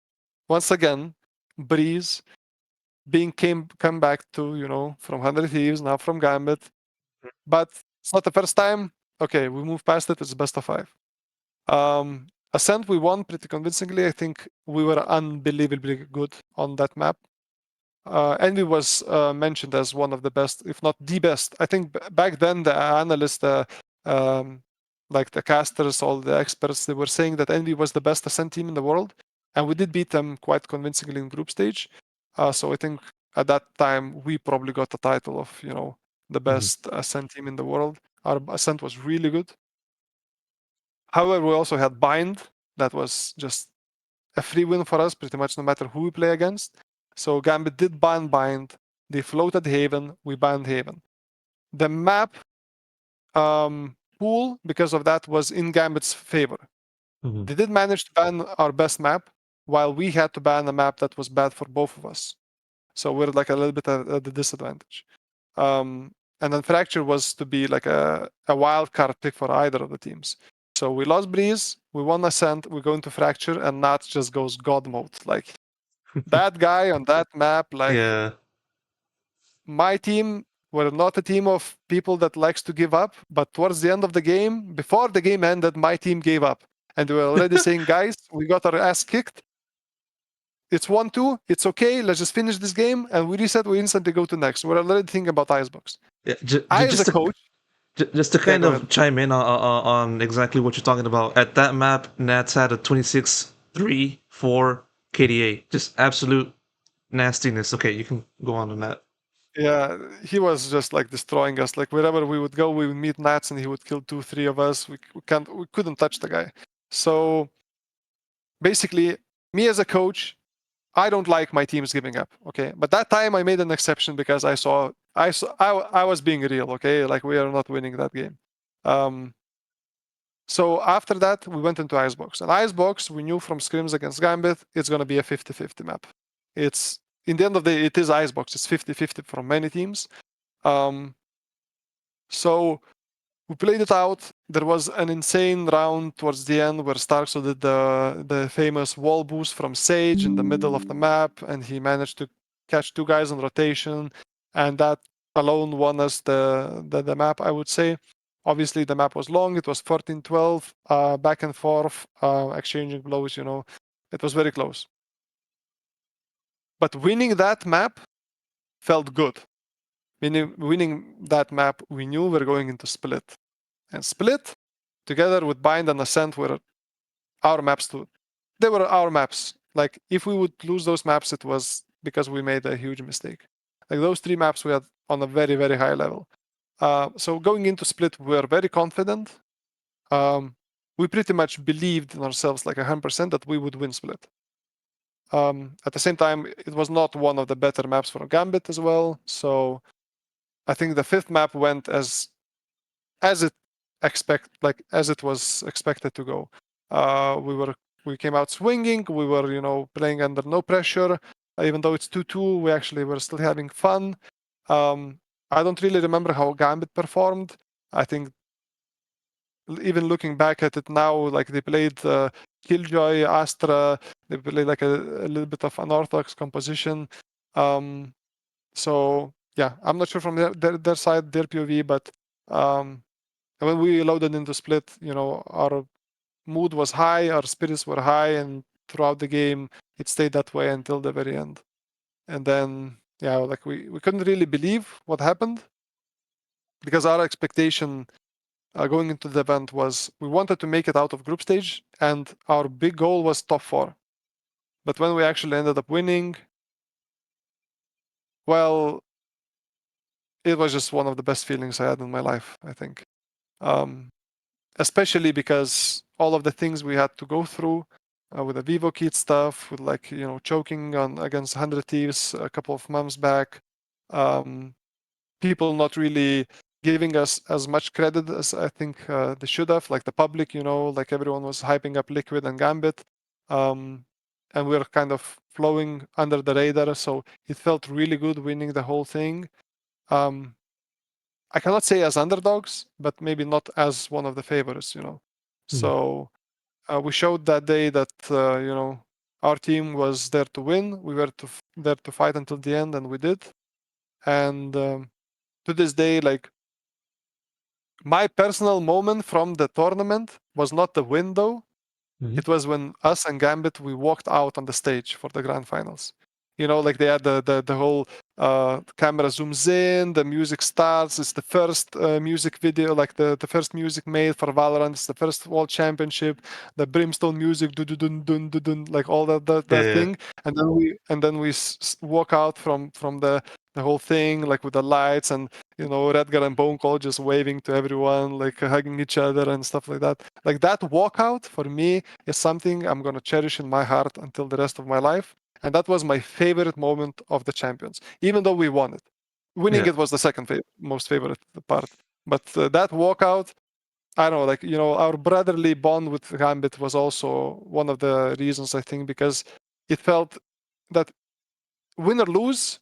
once again. Breeze come back to from 100 Thieves, now from Gambit, but it's not the first time. Okay, we moved past it. It's best of 5. Acend, we won pretty convincingly. I think we were unbelievably good on that map. Envy was mentioned as one of the best, if not the best. I think back then the analysts, like the casters, all the experts, they were saying that Envy was the best Ascent team in the world, and we did beat them quite convincingly in group stage. So I think at that time we probably got the title of the best Ascent team in the world. Our Ascent was really good. However, we also had Bind. That was just a free win for us, pretty much no matter who we play against. So Gambit did ban Bind. They floated Haven. We banned Haven. The map pool, because of that, was in Gambit's favor. They did manage to ban our best map, while we had to ban a map that was bad for both of us. So we're like a little bit at the disadvantage. And then Fracture was to be like a wild card pick for either of the teams. So we lost Breeze, we won Ascent, we go into Fracture, and Nat just goes God mode. Like that guy on that map, like Yeah. my team were not a team of people that likes to give up, but towards the end of the game, before the game ended, my team gave up. And we were already saying, guys, we got our ass kicked. It's 1-2. It's okay. Let's just finish this game. And we reset. We instantly go to next. We're already thinking about Icebox. Yeah, I, as a just to coach, just to yeah, kind go ahead. of chime in on exactly what you're talking about. At that map, Nats had a 26-3-4 KDA. Just absolute nastiness. Okay, you can go on that. Yeah, he was just like destroying us. Like wherever we would go, we would meet Nats, and he would kill 2-3 of us. We couldn't touch the guy. So basically, me as a coach, I don't like my teams giving up. Okay, but that time I made an exception because I was being real. Okay, like we are not winning that game. So after that, we went into Icebox. And Icebox, we knew from scrims against Gambit, it's going to be a 50-50 map. It's, in the end of the day, it is Icebox. It's 50-50 from many teams. So we played it out. There was an insane round towards the end where Starkso did the famous wall boost from Sage in the middle of the map, and he managed to catch 2 guys on rotation, and that alone won us the map, I would say. Obviously, the map was long. It was 14-12, back and forth, exchanging blows, It was very close. But winning that map felt good. Winning that map, we knew we were going into Split. And Split, together with Bind and Acend, were our maps too. They were our maps. Like, if we would lose those maps, it was because we made a huge mistake. Like, those 3 maps we had on a very, very high level. So going into Split, we were very confident. We pretty much believed in ourselves like 100% that we would win Split. At the same time, it was not one of the better maps for Gambit as well. So I think the 5th map went as it was expected to go. We came out swinging. We were playing under no pressure. Even though it's 2-2, we actually were still having fun. I don't really remember how Gambit performed. I think even looking back at it now, like they played Killjoy, Astra, they played like a little bit of unorthodox composition. So yeah, I'm not sure from their side, their POV, but when we loaded into Split, our mood was high, our spirits were high, and throughout the game, it stayed that way until the very end. And then, yeah, like we couldn't really believe what happened because our expectation going into the event was we wanted to make it out of group stage, and our big goal was top 4. But when we actually ended up winning, well, it was just one of the best feelings I had in my life, I think. Especially because all of the things we had to go through with the Vivo kit stuff, with choking on against 100 Thieves a couple of months back, people not really giving us as much credit as I think they should have, like the public, like everyone was hyping up Liquid and Gambit, and we were kind of flowing under the radar, so it felt really good winning the whole thing. I cannot say as underdogs, but maybe not as one of the favorites, So we showed that day that our team was there to win. We were there to fight until the end, and we did. And to this day, like my personal moment from the tournament was not the win, though. It was when us and Gambit we walked out on the stage for the grand finals. Like they had the whole camera zooms in, the music starts. It's the first music video, like the first music made for Valorant. It's the first World Championship. The brimstone music, dun dun dun dun dun, like all that Yeah. thing. And then we walk out from the whole thing, like with the lights and Redgar and Bone Call just waving to everyone, like hugging each other and stuff like that. Like that walkout for me is something I'm gonna cherish in my heart until the rest of my life. And that was my favorite moment of the champions, even though we won it. Winning Yeah. it was the second most favorite part. But that walkout, I don't know, like, our brotherly bond with Gambit was also one of the reasons, I think, because it felt that win or lose,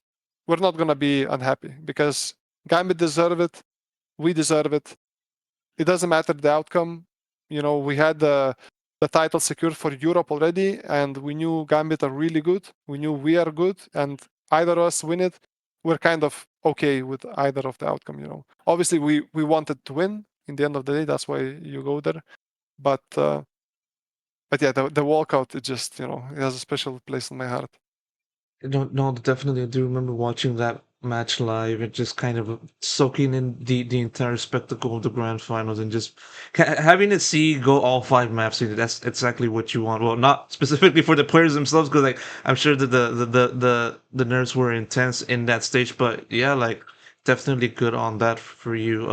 we're not going to be unhappy because Gambit deserve it. We deserve it. It doesn't matter the outcome. We had the title secured for Europe already, and we knew Gambit are really good. We knew we are good, and either of us win it, we're kind of okay with either of the outcome. Obviously, we wanted to win. In the end of the day, that's why you go there. But yeah, the walkout, it just it has a special place in my heart. No, no, definitely. I do remember watching that match live and just kind of soaking in the entire spectacle of the grand finals and just having it see go all 5 maps. That's exactly what you want. Well, not specifically for the players themselves, because like I'm sure that the nerves were intense in that stage. But yeah, like definitely good on that for you.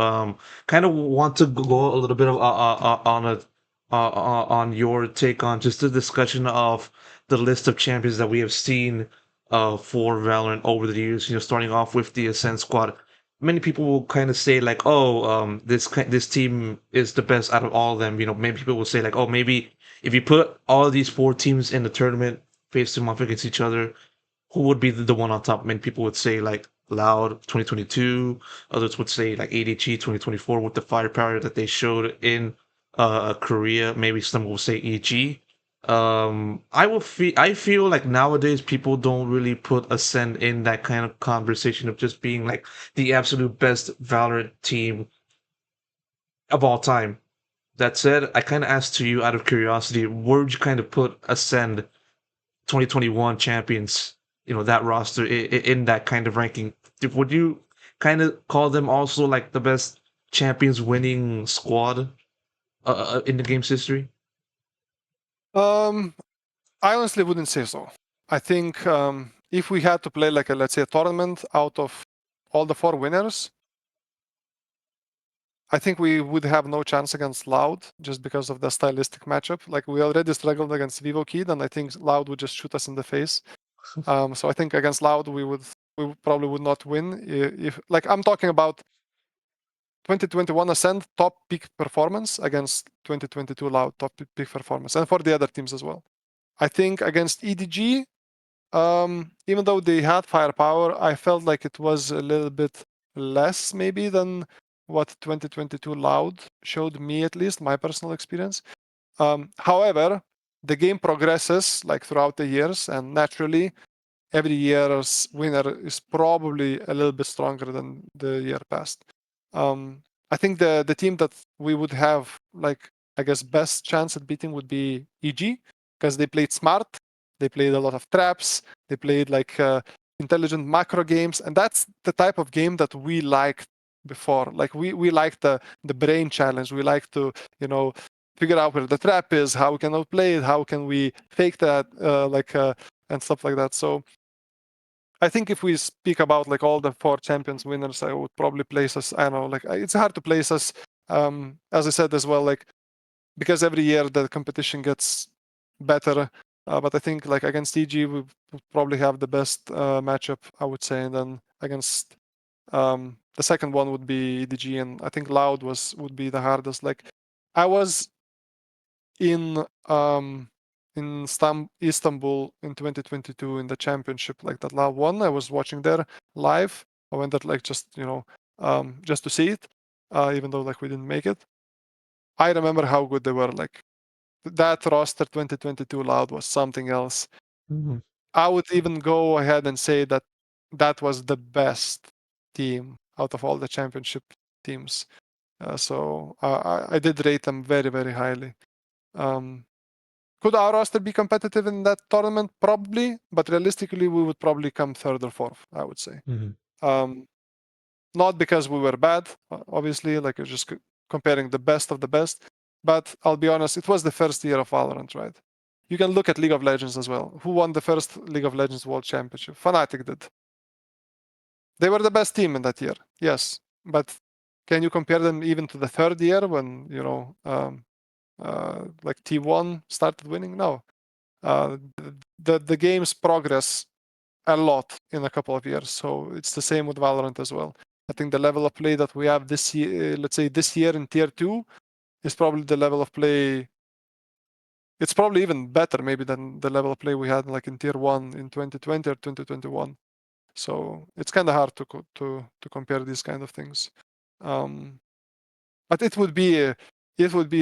Kind of want to go a little bit of on your take on just the discussion of the list of champions that we have seen for Valorant over the years. Starting off with the Acend squad. many people will kind of say like, oh, this team is the best out of all of them. Many people will say like, oh, maybe if you put all of these four teams in the tournament face them off against each other, who would be the one on top? Many people would say like Loud 2022. Others would say like ADG 2024 with the firepower that they showed in Korea. Maybe some will say EG. I feel like nowadays people don't really put Ascend in that kind of conversation of just being like the absolute best Valorant team of all time. That said, I kind of asked to you out of curiosity, where would you kind of put Ascend 2021 champions, that roster in that kind of ranking? Would you kind of call them also like the best champions winning squad in the game's history? Um, I honestly wouldn't say so. I think if we had to play like let's say a tournament out of all the four winners, I think we would have no chance against Loud just because of the stylistic matchup. Like we already struggled against Vivo Kid, and I think Loud would just shoot us in the face. So I think against Loud we probably would not win. If like I'm talking about 2021 Ascend top peak performance against 2022 Loud top peak performance, and for the other teams as well. I think against EDG, even though they had firepower, I felt like it was a little bit less maybe than what 2022 Loud showed me, at least my personal experience. However, the game progresses like throughout the years, and naturally, every year's winner is probably a little bit stronger than the year past. I think the team that we would have like I guess best chance at beating would be EG because they played smart, they played a lot of traps, they played like intelligent macro games, and that's the type of game that we liked before. Like we like the brain challenge. We like to figure out where the trap is, how we can outplay it, how can we fake that, and stuff like that. So I think if we speak about like all the four champions winners, I would probably place us. I don't know, like it's hard to place us. As I said as well, like because every year the competition gets better. But I think like against EG we would probably have the best matchup, I would say, and then against the second one would be EDG, and I think Loud would be the hardest. Like I was in Istanbul in 2022 in the championship, like that Loud won. I was watching there live. I went there like just just to see it, even though like we didn't make it. I remember how good they were. Like that roster 2022 Loud was something else. Mm-hmm. I would even go ahead and say that that was the best team out of all the championship teams. So I did rate them very, very highly. Could our roster be competitive in that tournament? Probably, but realistically, we would probably come third or fourth, I would say. Mm-hmm. Not because we were bad, obviously, like you're just comparing the best of the best. But I'll be honest, it was the first year of Valorant, right? You can look at League of Legends as well. Who won the first League of Legends World Championship? Fnatic did. They were the best team in that year, yes. But can you compare them even to the third year when, like T1 started winning? No. The games progress a lot in a couple of years. So it's the same with Valorant as well. I think the level of play that we have this year, let's say this year in tier 2, is probably the level of play. It's probably even better maybe than the level of play we had like in tier 1 in 2020 or 2021. So it's kind of hard to compare these kind of things. But it would be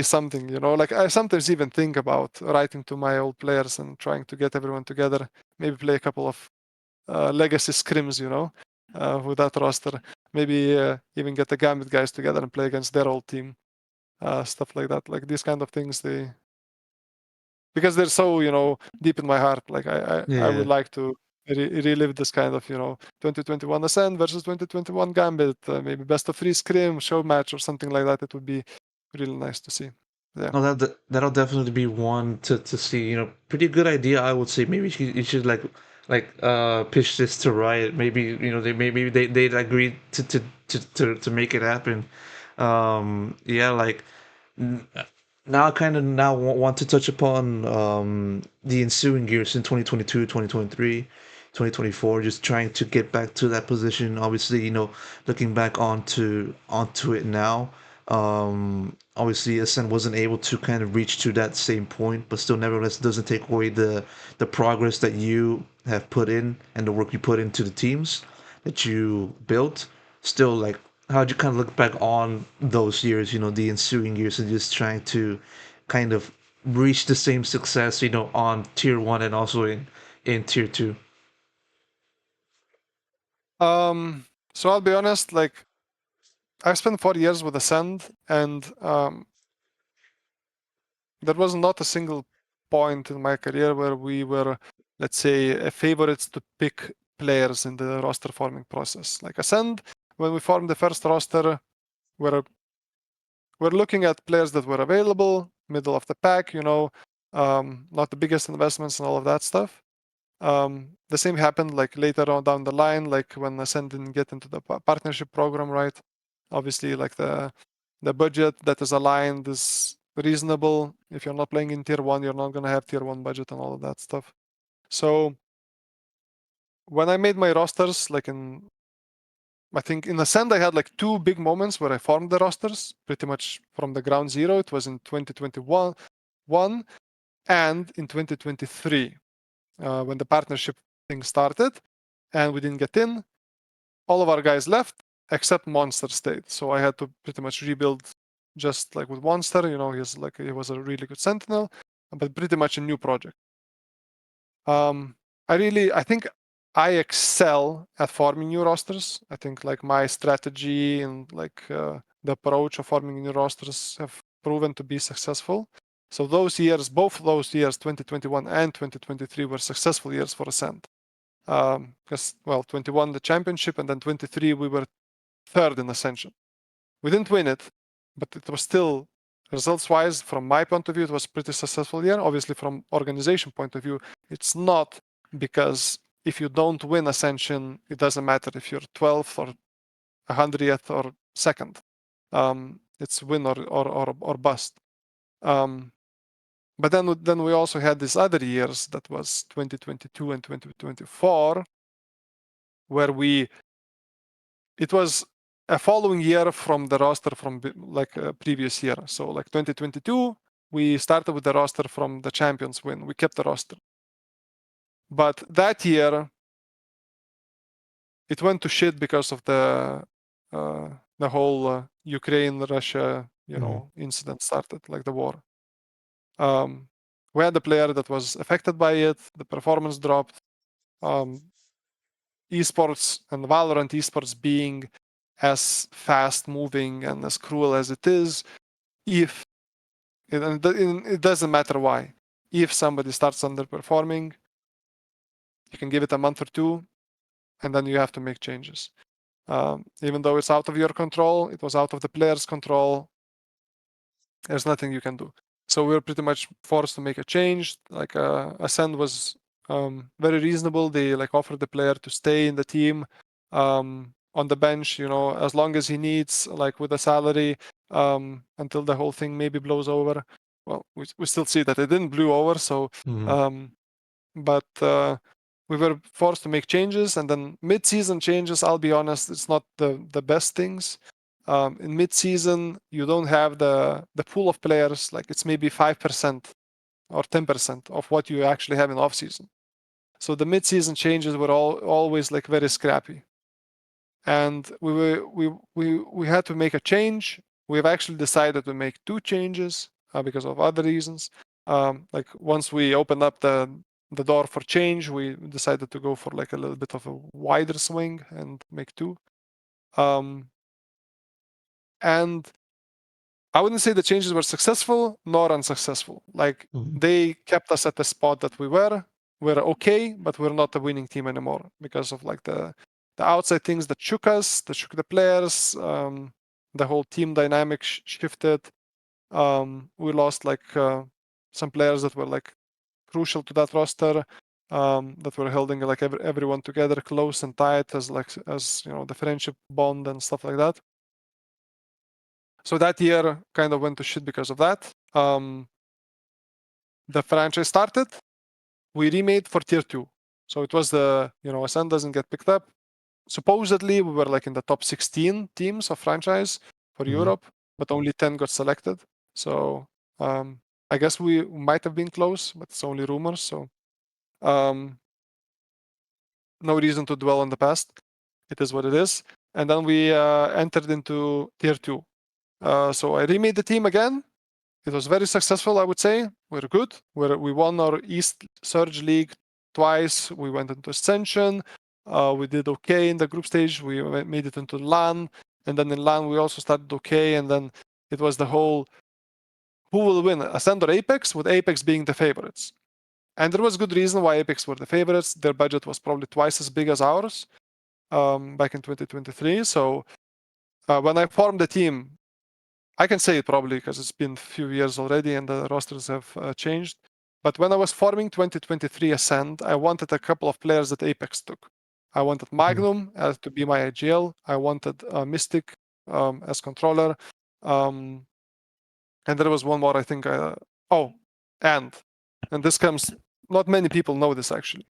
something, like I sometimes even think about writing to my old players and trying to get everyone together, maybe play a couple of legacy scrims, with that roster. Maybe even get the Gambit guys together and play against their old team, stuff like that. Like these kind of things, because they're so deep in my heart. Like I would Yeah. like to relive this kind of 2021 Ascend versus 2021 Gambit, maybe best of 3 scrim show match or something like that. It would be really nice to see. Yeah. No, that'll definitely be one to see. Pretty good idea, I would say. Maybe you should pitch this to Riot. Maybe they'd agree to make it happen. Yeah, like n- now I kind of want to touch upon the ensuing years in 2022, 2023. 2024, just trying to get back to that position. Obviously, looking back onto it now, obviously Acend wasn't able to kind of reach to that same point, but still, nevertheless, doesn't take away the progress that you have put in and the work you put into the teams that you built. Still, like, how'd you kind of look back on those years, the ensuing years, and just trying to kind of reach the same success, on tier one and also in tier two? So I'll be honest, like I've spent 4 years with Acend, and there was not a single point in my career where we were, let's say, favorites to pick players in the roster forming process. Like Acend, when we formed the first roster, we're looking at players that were available, middle of the pack, not the biggest investments and all of that stuff. The same happened like later on down the line, like when Acend didn't get into the partnership program, right? Obviously, like the budget that is aligned is reasonable. If you're not playing in tier one, you're not gonna have tier one budget and all of that stuff. So when I made my rosters, like I think in Acend I had like 2 big moments where I formed the rosters pretty much from the ground zero. It was in 2021 and in 2023 when the partnership thing started and we didn't get in. All of our guys left except Monster stayed. So I had to pretty much rebuild just like with Monster. He was a really good sentinel, but pretty much a new project. I think I excel at forming new rosters. I think like my strategy and like the approach of forming new rosters have proven to be successful. So those years, both those years, 2021 and 2023, were successful years for Acend. Because 21 the championship, and then 23 we were third in Ascension. We didn't win it, but it was still results-wise, from my point of view, it was a pretty successful year. Obviously, from organization point of view, it's not, because if you don't win Ascension, it doesn't matter if you're 12th or 100th or second. It's win or bust. But then we also had these other years, that was 2022 and 2024, where it was a following year from the roster from like a previous year. So like 2022, we started with the roster from the champions win. We kept the roster. But that year, it went to shit because of the whole Ukraine-Russia, incident started, like the war. We had a player that was affected by it. The performance dropped. Esports and Valorant esports being as fast moving and as cruel as it is, if it doesn't matter why, if somebody starts underperforming, you can give it a month or 2 and then you have to make changes. Even though it's out of your control, it was out of the player's control, there's nothing you can do. So we were pretty much forced to make a change. Like Acend was very reasonable. They like offered the player to stay in the team on the bench, as long as he needs, like with a salary, until the whole thing maybe blows over. Well, we still see that it didn't blow over. So, but we were forced to make changes, and then mid-season changes, I'll be honest, it's not the best things. In mid-season, you don't have the pool of players, like it's maybe 5% or 10% of what you actually have in off-season. So the mid-season changes were always like very scrappy. And we had to make a change. We've actually decided to make 2 changes because of other reasons. Like once we opened up the door for change, we decided to go for like a little bit of a wider swing and make 2. And I wouldn't say the changes were successful nor unsuccessful. Like they kept us at the spot that we were. We're okay, but we're not a winning team anymore because of like the outside things that shook us, that shook the players. The whole team dynamic shifted. We lost like some players that were like crucial to that roster, that were holding like everyone together close and tight as the friendship bond and stuff like that. So that year kind of went to shit because of that. The franchise started. We remade for tier 2. So it was Acend doesn't get picked up. Supposedly we were like in the top 16 teams of franchise for Europe, but only 10 got selected. So I guess we might have been close, but it's only rumors. So no reason to dwell on the past. It is what it is. And then we entered into tier 2. So I remade the team again. It was very successful, I would say. We're good. We won our East Surge League twice. We went into Ascension. We did okay in the group stage. We made it into LAN. And then in LAN, we also started okay. And then it was the whole who will win, Ascend or Apex, with Apex being the favorites. And there was good reason why Apex were the favorites. Their budget was probably twice as big as ours back in 2023. So when I formed the team, I can say it probably because it's been a few years already and the rosters have changed. But when I was forming 2023 Ascend, I wanted a couple of players that Apex took. I wanted Magnum to be my IGL. I wanted Mystic as controller. And there was one more, I think. And this comes, not many people know this actually,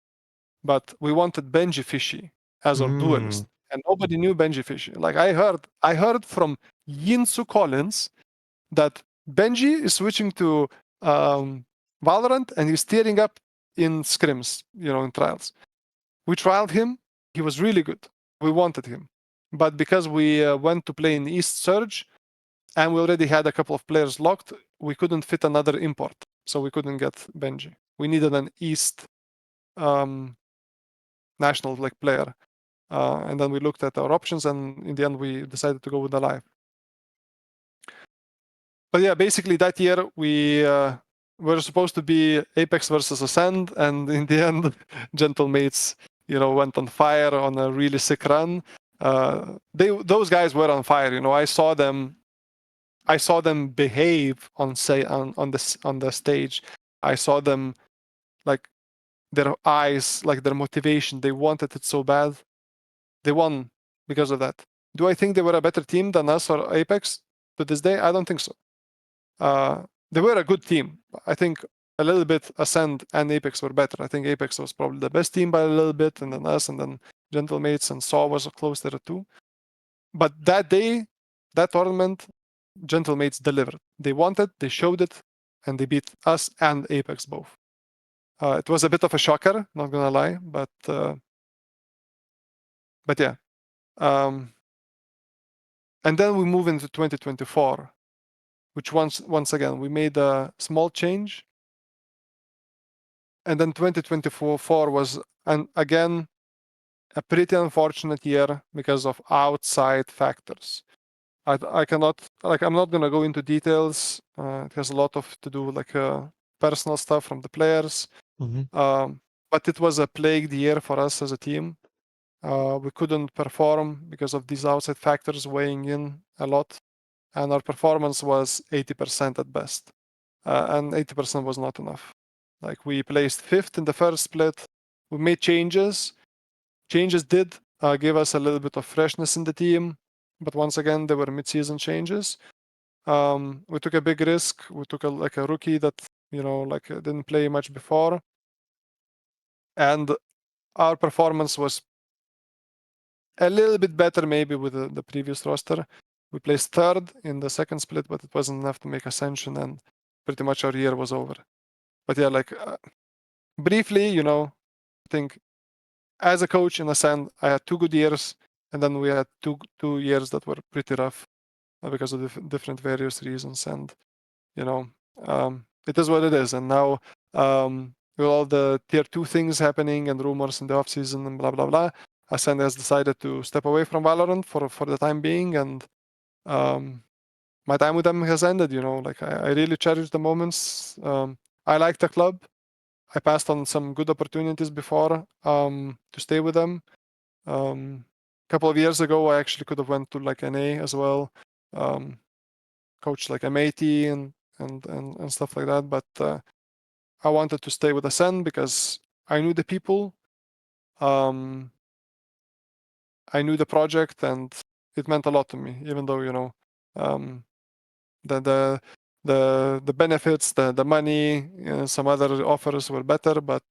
but we wanted Benji Fishy as our duelist. And nobody knew Benji Fishy. Like I heard from Yinsu Collins that Benji is switching to Valorant and he's tearing up in scrims, in trials. We trialed him. He was really good. We wanted him. But because we went to play in East Surge and we already had a couple of players locked, we couldn't fit another import. So we couldn't get Benji. We needed an East national player. And then we looked at our options and in the end we decided to go with the live. But yeah, basically that year we were supposed to be Apex versus Ascend, and in the end, Gentlemates, went on fire on a really sick run. Those guys were on fire. I saw them behave on the stage. I saw them like their eyes, like their motivation. They wanted it so bad. They won because of that. Do I think they were a better team than us or Apex to this day? I don't think so. They were a good team. I think a little bit Ascend and Apex were better. I think Apex was probably the best team by a little bit, and then us, and then Gentlemates and Saw was close there too. But that day, that tournament, Gentlemates delivered. They wanted, they showed it, and they beat us and Apex both. It was a bit of a shocker, not gonna lie, but yeah. And then we move into 2024, which once again we made a small change. And then 2024 was again a pretty unfortunate year because of outside factors. I cannot, I'm not gonna go into details. It has a lot to do with personal stuff from the players. But it was a plagued year for us as a team. We couldn't perform because of these outside factors weighing in a lot, and our performance was 80% at best, and 80% was not enough. We placed 5th in the first split. We made changes. Changes did give us a little bit of freshness in the team, but once again, they were mid-season changes. We took a big risk. We took a rookie that didn't play much before, and our performance was a little bit better maybe with the previous roster. We placed 3rd in the second split, but it wasn't enough to make Ascension, and pretty much our year was over. But yeah, briefly, I think as a coach in Ascend, I had 2 good years, and then we had two years that were pretty rough because of different various reasons. And it is what it is. And now with all the tier 2 things happening and rumors in the off season and blah blah blah, Ascend has decided to step away from Valorant for the time being, and my time with them has ended. I really cherish the moments. I like the club. I passed on some good opportunities before to stay with them. A couple of years ago, I actually could have went to NA as well, coach MAT and stuff like that. But I wanted to stay with Ascend because I knew the people, I knew the project, and it meant a lot to me. Even though the benefits, the money, some other offers were better, but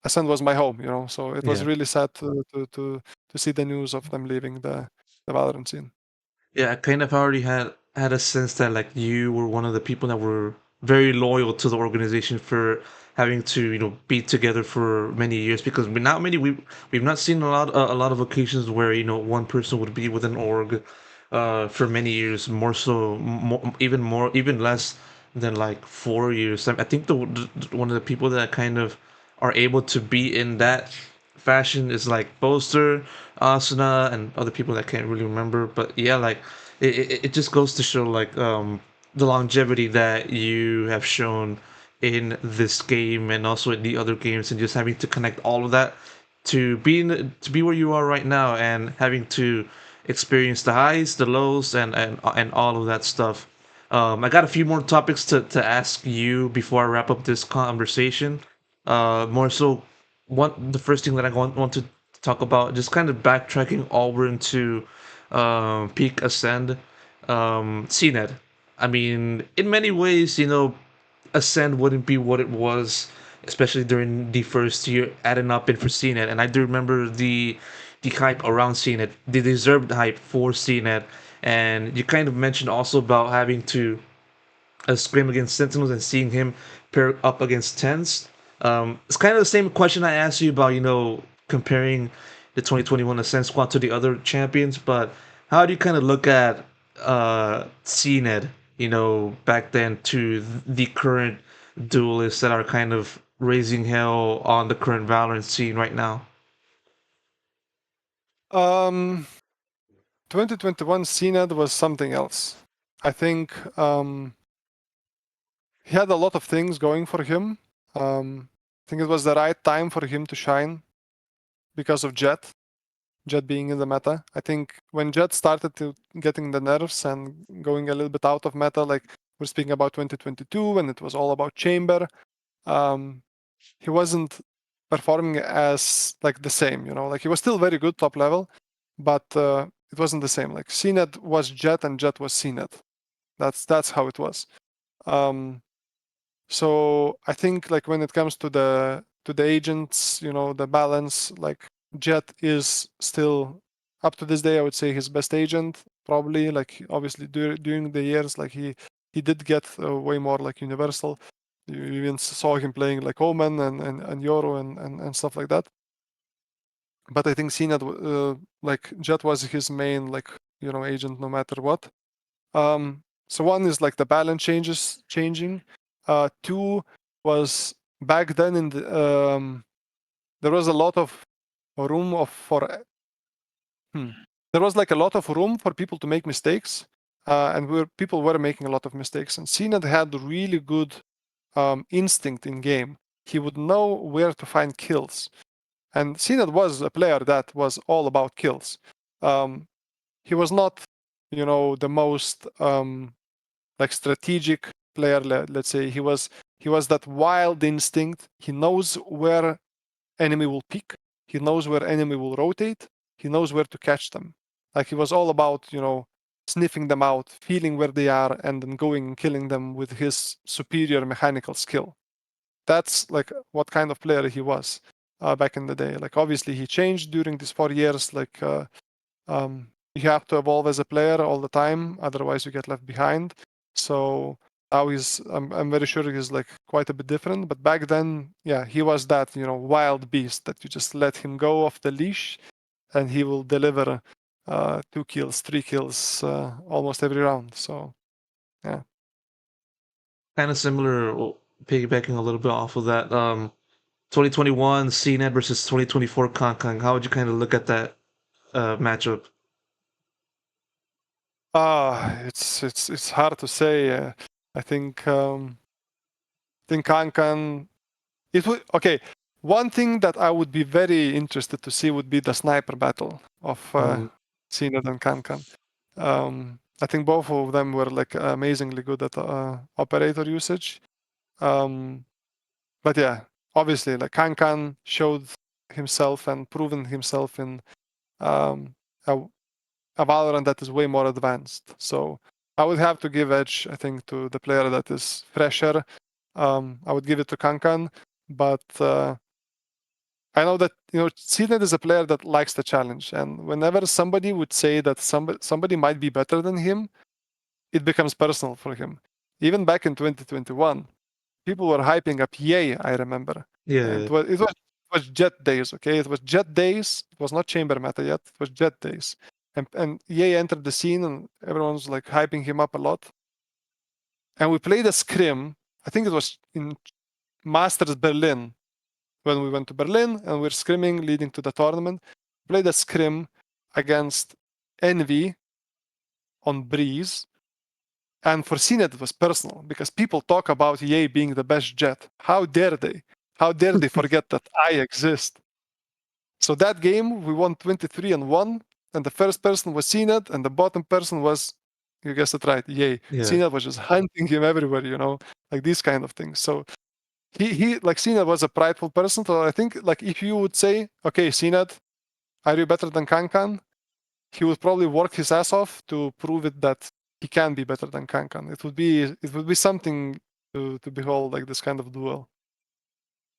Acend was my home, so it was Yeah. really sad to see the news of them leaving the Valorant scene. Yeah, I kind of already had a sense that like you were one of the people that were very loyal to the organization for having to be together for many years, because we've not seen a lot of occasions where one person would be with an org for many years, even less than like 4 years. I think one of the people that kind of are able to be in that fashion is like Boaster, Asuna, and other people that I can't really remember. But yeah, like it just goes to show like the longevity that you have shown in this game and also in the other games, and just having to connect all of that to be where you are right now, and having to experience the highs, the lows, and all of that stuff. I got a few more topics to ask you before I wrap up this conversation. More so, the first thing that I want to talk about, just kind of backtracking over into peak Ascend, cNed. I mean, in many ways, Ascend wouldn't be what it was, especially during the first year adding up in for cNed. And I do remember the hype around cNed, the deserved hype for cNed. And you kind of mentioned also about having to scrim against Sentinels and seeing him pair up against Tens. It's kind of the same question I asked you about, comparing the 2021 Ascent squad to the other champions, but how do you kind of look at cNed, back then to the current duelists that are kind of raising hell on the current Valorant scene right now? 2021 cNed was something else. I think he had a lot of things going for him. I think it was the right time for him to shine because of Jett being in the meta. I think when Jett started to getting the nerfs and going a little bit out of meta, like we're speaking about 2022 when it was all about Chamber, he wasn't performing as like the same, like he was still very good top level, but it wasn't the same. Like cNed was Jett and Jett was cNed. That's how it was. So I think like when it comes to the agents, the balance, like Jett is still up to this day, I would say his best agent, probably. Like obviously during the years, like he did get way more like universal. You even saw him playing like Omen and Yoru and stuff like that. But I think cNed, like Jett was his main like agent no matter what. So one is like the balance changing. Two was back then in the there was a lot of room there was like a lot of room for people to make mistakes, and people were making a lot of mistakes. And cNed had really good instinct in game. He would know where to find kills, and cNed was a player that was all about kills. He was not, the most like strategic player. Let's say he was that wild instinct. He knows where enemy will peek. He knows where enemy will rotate. He knows where to catch them. Like he was all about sniffing them out, feeling where they are, and then going and killing them with his superior mechanical skill. That's like what kind of player he was back in the day. Like obviously he changed during these 4 years. Like you have to evolve as a player all the time, otherwise you get left behind. So now I'm very sure he's like quite a bit different. But back then, yeah, he was that wild beast that you just let him go off the leash, and he will deliver 2 kills, 3 kills almost every round. So yeah. Kind of similar, piggybacking a little bit off of that. 2021 cNed versus 2024 Kong. How would you kind of look at that matchup? It's hard to say. I think Kankan. It would okay. One thing that I would be very interested to see would be the sniper battle of cNed and Kankan. I think both of them were like amazingly good at operator usage. But yeah, obviously, like Kankan showed himself and proven himself in um, a, a Valorant that is way more advanced. So I would have to give edge, I think, to the player that is fresher. I would give it to Kankan, but I know that cNed is a player that likes the challenge, and whenever somebody would say that somebody might be better than him, it becomes personal for him. Even back in 2021, people were hyping up Yay, I remember. And Yeah. it was Jet days, okay? It was Jet days. It was not chamber meta yet. It was Jet days. And Yay entered the scene and everyone was like hyping him up a lot. And we played a scrim. I think it was in Masters Berlin when we went to Berlin and we're scrimming leading to the tournament. Played a scrim against Envy on Breeze. And for cNed, it was personal because people talk about EA being the best jet. How dare they? How dare they forget that I exist? So that game, we won 23-1, and the first person was cNed, and the bottom person was, you guessed it right, EA. Yeah. cNed was just hunting him everywhere, like these kind of things. So he like cNed was a prideful person. So I think like if you would say, okay, cNed, are you better than Kankan? He would probably work his ass off to prove it that he can be better than Kankan. It would be something to behold, like this kind of duel.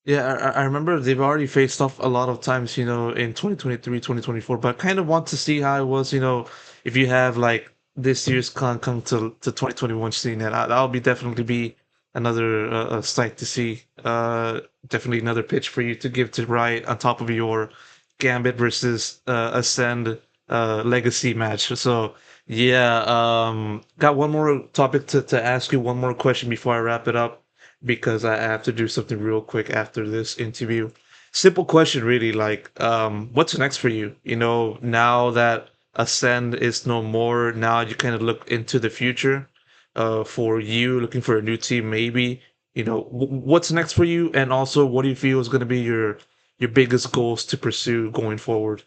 Yeah, I remember they've already faced off a lot of times, in 2023, 2024, but I kind of want to see how it was, if you have like this year's con come to 2021 scene, and that'll be definitely be another sight to see. Definitely another pitch for you to give to Riot on top of your Gambit versus Ascend legacy match. So yeah, got one more topic to ask you, one more question before I wrap it up because I have to do something real quick after this interview. Simple question, really. Like, what's next for you? Now that Ascend is no more, now you kind of look into the future. For you, looking for a new team, maybe. What's next for you, and also, what do you feel is going to be your biggest goals to pursue going forward?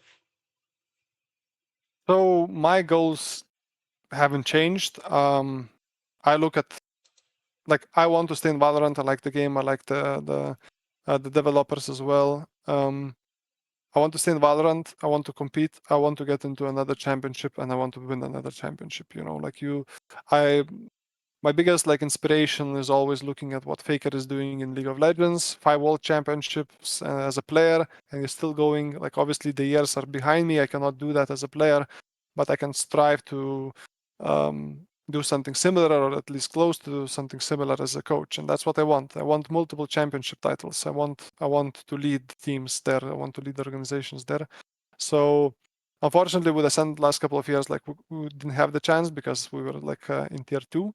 So my goals haven't changed. I look at like I want to stay in Valorant. I like the game. I like the developers as well. I want to stay in Valorant. I want to compete. I want to get into another championship, and I want to win another championship. I my biggest like inspiration is always looking at what Faker is doing in League of Legends, 5 world championships as a player, and he's still going. Like obviously the years are behind me. I cannot do that as a player, but I can strive to do something similar, or at least close to something similar as a coach. And that's what I want. I want multiple championship titles. I want to lead teams there. I want to lead organizations there. So unfortunately, with Ascend last couple of years, like we didn't have the chance because we were like in tier 2.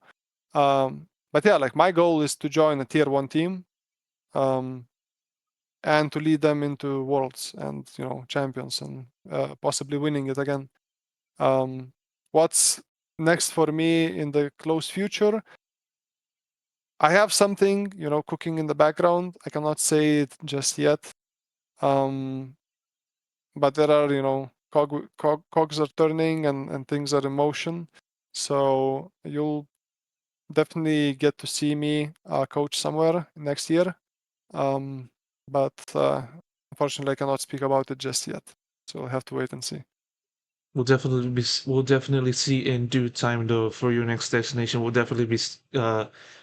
But yeah, like my goal is to join a tier 1 team, and to lead them into worlds and champions, and possibly winning it again. What's next for me in the close future? I have something cooking in the background. I cannot say it just yet, but there are cogs are turning, and things are in motion. So you'll definitely get to see me coach somewhere next year. But unfortunately, I cannot speak about it just yet. So I'll have to wait and see. We'll definitely see in due time though for your next destination. We'll definitely be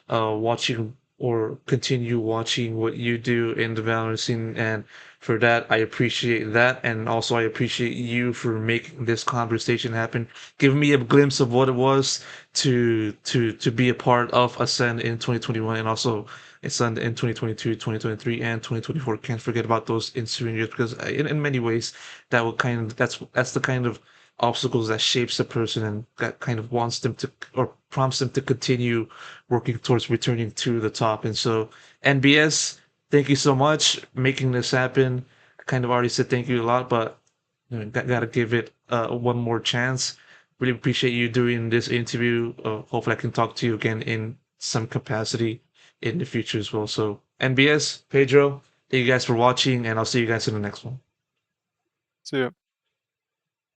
watching or continue watching what you do in the Valorant scene, and for that I appreciate that, and also I appreciate you for making this conversation happen, giving me a glimpse of what it was to be a part of Ascend in 2021, and also Ascend in 2022, 2023, and 2024. Can't forget about those ensuing years because in many ways that will that's the kind of obstacles that shapes a person and that kind of wants them to or prompts them to continue working towards returning to the top. And so, NBS, thank you so much making this happen. I kind of already said thank you a lot, but gotta give it one more chance. Really appreciate you doing this interview. Hopefully, I can talk to you again in some capacity in the future as well. So, NBS, Pedro, thank you guys for watching, and I'll see you guys in the next one. See you.